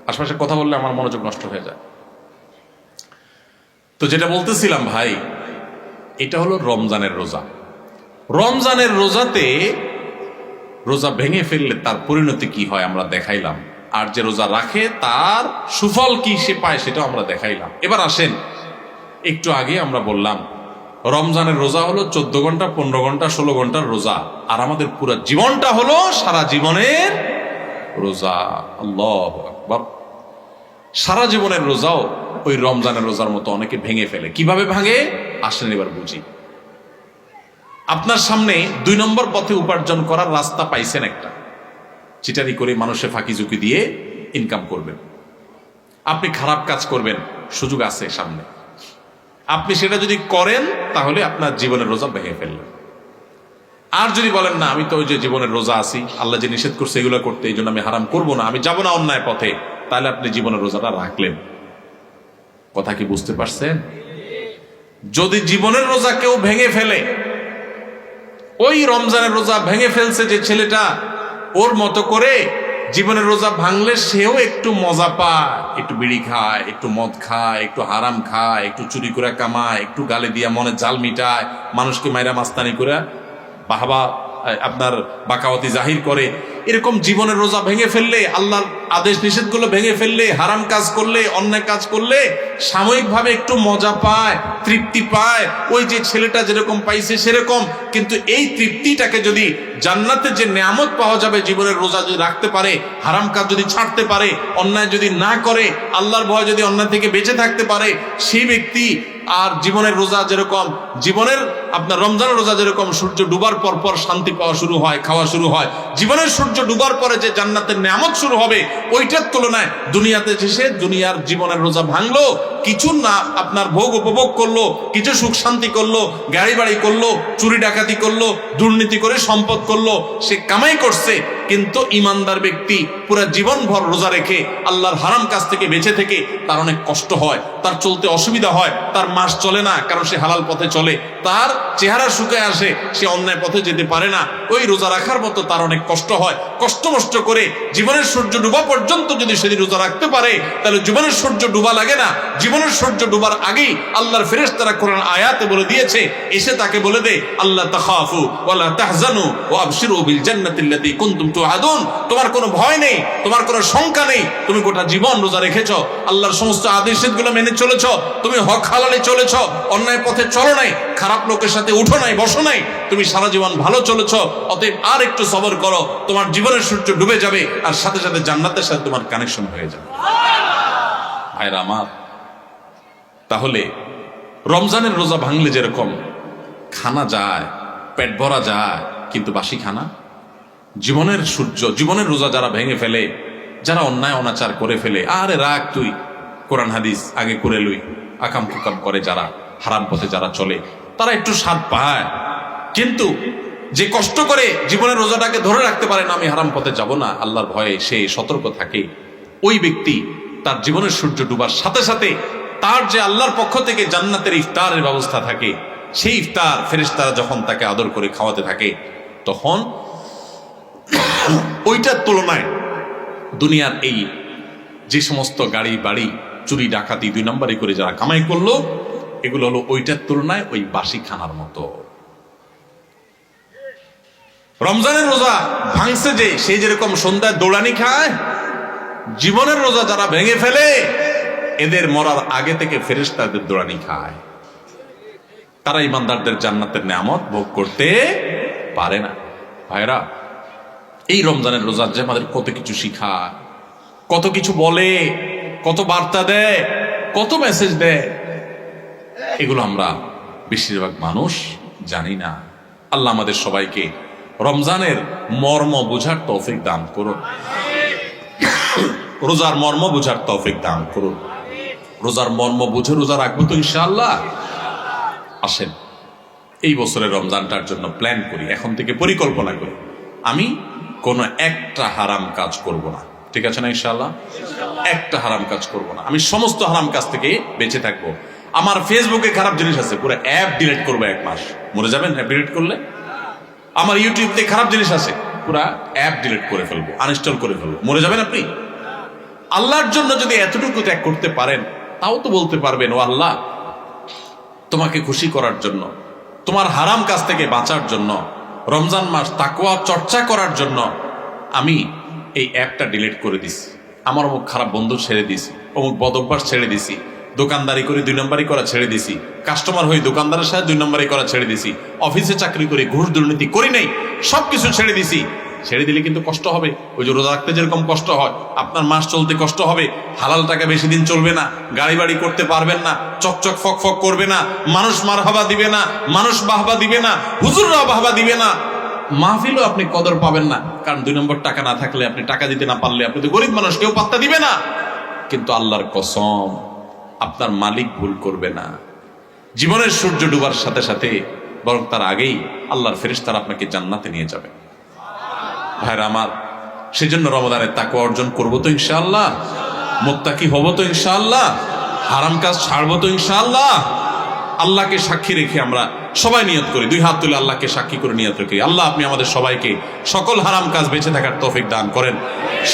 আশপাশে কথা বললে আমার মনোযোগ নষ্ট হয়ে যায়। তো যেটা বলতেছিলাম ভাই, এটা হলো রমজানের রোজা। রমজানের রোজাতে রোজা ভেঙে ফেললে তার পরিণতি কি হয় আমরা দেখাইলাম, আর যে রোজা রাখে তার সুফল কি সে পায় সেটাও আমরা দেখাইলাম। এবার আসেন, একটু আগে আমরা বললাম রমজানের রোজা হলো 14 ঘন্টা, 15 ঘন্টা, 16 ঘন্টার রোজা, আর আমাদের পুরো জীবনটা হলো সারা জীবনের রোজা। আল্লাহু আকবার। সারা জীবনের রোজাও ওই রমজানের রোজার মতো অনেকে ভেঙে ফেলে। কিভাবে ভাঙে আসেন এবার বুঝি। আপনার সামনে 2 নম্বর পথে উপার্জন করার রাস্তা পাইছেন একটা, চিটারি করে মানুষে ফাঁকি ঝুঁকি দিয়ে ইনকাম করবেন। আপনি খারাপ কাজ করবেন, সুযোগ আছে সামনে, আপনি সেটা যদি করেন তাহলে আপনার জীবনের রোজা ভেঙে ফেললেন। আর যদি বলেন না আমি তো ওই যে জীবনের রোজা আছি, আল্লাহ যে নিষেধ করছে এগুলো করতে, এই জন্য আমি হারাম করব না, আমি যাব না অন্যায় পথে, তাহলে আপনি জীবনের রোজাটা রাখলেন। কথা কি বুঝতে পারছেন? যদি জীবনের রোজা কেউ ভেঙে ফেলে, ওই রমজানের রোজা ভেঙে ফেলছে যে ছেলেটা, ওর মতো করে জীবনের রোজা ভাঙলে সেও একটু মজা পায়, একটু বিড়ি খায়, একটু মদ খায়, একটু হারাম খায়, একটু চুরি করে কামায়, একটু গালে দিয়া মনে জাল মিটায়, মানুষকে মাইরা মাস্তানি করে বাহাবা আপনার বাকাওয়াতি জাহির করে। এরকম জীবনের রোজা ভেঙে ফেললে, আল্লাহর আদেশ নিষেধগুলো ভেঙে ফেললে, হারাম কাজ করলে, অন্যায় কাজ করলে সাময়িকভাবে একটু মজা পায়, তৃপ্তি পায়, ওই যে ছেলেটা যেরকম পাইছে সেরকম। কিন্তু এই তৃপ্তিটাকে যদি জান্নাতে যে নিয়ামত পাওয়া যাবে জীবনের রোজা যদি রাখতে পারে, হারাম কাজ যদি ছাড়তে পারে, অন্যায় যদি না করে, আল্লাহর ভয় যদি অন্যায় থেকে বেঁচে থাকতে পারে, সেই ব্যক্তি আর জীবনের রোজা যেরকম, জীবনের আপনার রমজানের রোজা যেরকম সূর্য ডুবার পর পর শান্তি পাওয়া শুরু হয়, খাওয়া শুরু হয়, জীবনের সূর্য ডুবার পরে যে জান্নাতের নিয়ামত শুরু হবে, ওইটার তুলনায় দুনিয়াতে এসে দুনিয়ার জীবনের রোজা ভাঙলো, কিছু না আপনার ভোগ উপভোগ করলো, কিছু সুখ শান্তি করলো, গাড়ি বাড়ি করলো, চুরি ডাকাতি করলো, দুর্নীতি করে সম্পদ করলো, সে কামাই করছে, কিন্তু ইমানদার ব্যক্তি পুরা জীবন ভর রোজা রেখে আল্লাহর হারাম কাজ থেকে বেঁচে থেকে তার অনেক কষ্ট হয়, তার চলতে অসুবিধা হয়, তার মাস চলে না, কারণ সে হালাল পথে চলে, তার চেহারা শুকায় আসে, সে অন্যায় পথে যেতে পারে না, ওই রোজা রাখার মতো তার অনেক কষ্ট হয়। কষ্ট মষ্ট করে জীবনের সূর্য ডুবা পর্যন্ত যদি সেদিন রোজা রাখতে পারে, তাহলে জীবনের সূর্য ডুবা লাগে না। জীবনের সূর্য ডুবার আগেই আল্লাহর ফেরেশতারা কোরআন আয়াতে বলে দিয়েছে, এসে তাকে বলে দে আল্লাহ তাখাফু ওয়ালা তাহজানু ওয়া আবশিরু বিল জান্নাতিল্লাতী কুনতুম তুআদুন। তোমার কোনো ভয় নেই, তোমার কোনো শঙ্কা নেই, তুমি গোটা জীবন রোজা রেখেছো, আল্লাহর সমস্ত আদেশগুলো মেনে চলেছো, তুমি হক হালালে চলেছো, অন্যায় পথে চলো নাই, খারাপ লোকের সাথে উঠো নাই, বসো নাই, তুমি সারা জীবন ভালো চলেছো। অতএব আর একটু সবর করো, তোমার জীবনের সূর্য ডুবে যাবে, আর সাথে সাথে জান্নাতের সাথে তোমার কানেকশন হয়ে যাবে। ভাইরা আমার, তাহলে রমজানের রোজা ভাঙলে যেরকম খানা যায়, পেট ভরা যায়, কিন্তু বাসি খানা, জীবনের সূর্য, জীবনের রোজা যারা ভেঙে ফেলে, যারা অন্যায় অনাচার করে ফেলে, আরে রাখ তুই, কোরআন হাদিস আগে করে লই, আকাম কুকাম করে যারা, হারাম পথে যারা চলে, তারা একটু স্বাদ পায়। কিন্তু যে কষ্ট করে জীবনের রোজাটাকে ধরে রাখতে পারে না, আমি হারাম পথে যাব না, আল্লাহর ভয়ে সে সতর্ক থাকে, ওই ব্যক্তি তার জীবনের সূর্য ডুবার সাথে সাথে তার যে আল্লাহর পক্ষ থেকে জান্নাতের ইফতারের ব্যবস্থা থাকে, সেই ইফতার ফেরেশতারা যখন তাকে আদর করে খাওয়াতে থাকে, তখন ওইটার তুলনায় দুনিয়ার এই যে সমস্ত গাড়ি বাড়ি চুরি ডাকাতি 2 নম্বরই করে যারা কামাই করলো, এগুলো হলো ওইটার তুলনায় ওই বাসি খানার মতো। রমজানের রোজা ভাঙছে যে, সেই যেরকম সন্ধ্যায় দৌড়ানি খায়, জীবনের রোজা যারা ভেঙে ফেলে, এদের মরার আগে থেকে ফেরেশতাদের দৌড়ানি খায়, তারা ইমানদারদের জান্নাতের নিয়ামত ভোগ করতে পারে না। ভাইরা, এই রমজানের রোজা যে আমাদের কত কিছু শিখায়, কত কিছু বলে, কত বার্তা দেয়, কত মেসেজ দেয়, এগুলো আমরা বেশিরভাগ মানুষ জানি না। আল্লাহ আমাদের সবাইকে রমজানের মর্ম বুঝার তৌফিক দান করুন, রোজার মর্ম বুঝার তৌফিক দান করুন। রোজার মর্ম বুঝে রোজা রাখবো তো ইনশাআল্লাহ। আসেন এই বছরের রমজানটার জন্য প্ল্যান করি, এখন থেকে পরিকল্পনা করি, আমি কোনো একটা হারাম কাজ করব না, ঠিক আছে না ইনশাআল্লাহ? একটা হারাম কাজ করব না, আমি সমস্ত হারাম কাজ থেকে বেঁচে থাকবো। আমার ফেসবুকে খারাপ জিনিস আছে, পুরো অ্যাপ ডিলিট করবো, 1 মাস। মরে যাবেন অ্যাপ ডিলিট করলে? আমার ইউটিউবতে খারাপ জিনিস আছে, পুরা অ্যাপ ডিলিট করে ফেলবো, আনইনস্টল করে ফেলবো। মরে যাবেন আপনি? আল্লাহর জন্য যদি এতটুকু ত্যাগ করতে পারেন, তাও তো বলতে পারবেন, ও আল্লাহ, তোমাকে খুশি করার জন্য, তোমার হারাম কাজ থেকে বাঁচার জন্য, রমজান মাস তাকওয়া চর্চা করার জন্য আমি এই অ্যাপটা ডিলিট করে দিছি, আমার অমুক খারাপ বন্ধু ছেড়ে দিছি, অমুক বদ অভ্যাস ছেড়ে দিছি, দোকানদারি করে 2 নম্বরই করা ছেড়ে দিছি, কাস্টমার হয়ে দোকানদারের সাথে 2 নম্বরই করা ছেড়ে দিছি, অফিসে চাকরি করে ঘুষ দুর্নীতি করি নাই, সবকিছু ছেড়ে দিছি। ছেড়ে দিলে কিন্তু কষ্ট হবে, ওই যে রোজা রাখতে যেরকম কষ্ট হয়, আপনার মাস চলতে কষ্ট হবে, হালাল টাকা বেশি দিন চলবে না, গাড়ি বাড়ি করতে পারবেন না, চকচক ফক ফক করবে না, মানুষ মারহাবা দিবে না, মানুষ বাহবা দিবে না, হুজুররাও বাহবা দিবে না, মাহফিলও আপনি কদর পাবেন না, কারণ 2 নম্বর টাকা না থাকলে, আপনি টাকা দিতে না পারলে, আপনি তো গরিব মানুষ, কেউ পাত্তা দিবে না। কিন্তু আল্লাহর কসম, আপনার মালিক ভুল করবে না। জীবনের সূর্য ডুবার সাথে সাথে বরং তার আগেই আল্লাহর ফেরেশতারা আপনাকে জান্নাতে নিয়ে যাবে। ভাইরা আমার, সেজন্য রমাদানের তাকওয়া অর্জন করবো তো ইনশাআল্লাহ, মুত্তাকি হব তো ইনশাআল্লাহ, হারাম কাজ ছাড়বো তো ইনশাআল্লাহ। আল্লাহকে সাক্ষী রেখে আমরা সবাই নিয়ত করি, দুই হাত তুলে আল্লাহকে সাক্ষী করে নিয়ত রেখি, আল্লাহ আপনি আমাদের সবাইকে সকল হারাম কাজ বেঁচে থাকার তৌফিক দান করেন,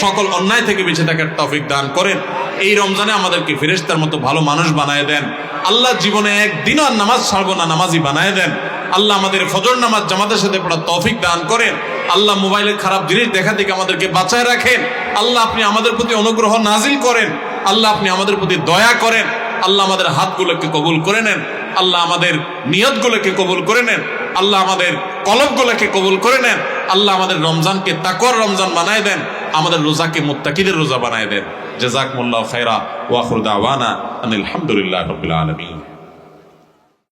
সকল অন্যায় থেকে বেঁচে থাকার তৌফিক দান করেন। এই রমজানে আমাদেরকে ফেরেশতার মতো ভালো মানুষ বানায় দেন আল্লাহ। জীবনে একদিনও আর নামাজ ছাড়বো না, নামাজি বানায় দেন আল্লাহ। আমাদের ফজর নামাজ জামাতের সাথে পড়ার তৌফিক দান করেন আল্লাহ। মোবাইলের খারাপ জিনিস দেখা থেকে আমাদেরকে বাঁচায় রাখেন আল্লাহ। আপনি আমাদের প্রতি অনুগ্রহ নাজিল করেন আল্লাহ। আপনি আমাদের প্রতি দয়া করেন আল্লাহ। আমাদের হাতগুলোকে কবুল করে নেন আল্লাহ। আমাদের নিয়তগুলোকে কবুল করে নেন আল্লাহ। আমাদের কলবগুলোকে কবুল করে নেন আল্লাহ। আমাদের রমজানকে তাকওয়ার রমজান বানায় দেন, আমাদের রোজাকে মুত্তাকিদের রোজা বানায় দেন। জাযাকুমুল্লাহু খায়রা ওয়া আখিরু দাওয়ানা আনিল হামদুলিল্লাহি রাব্বিল আলামিন।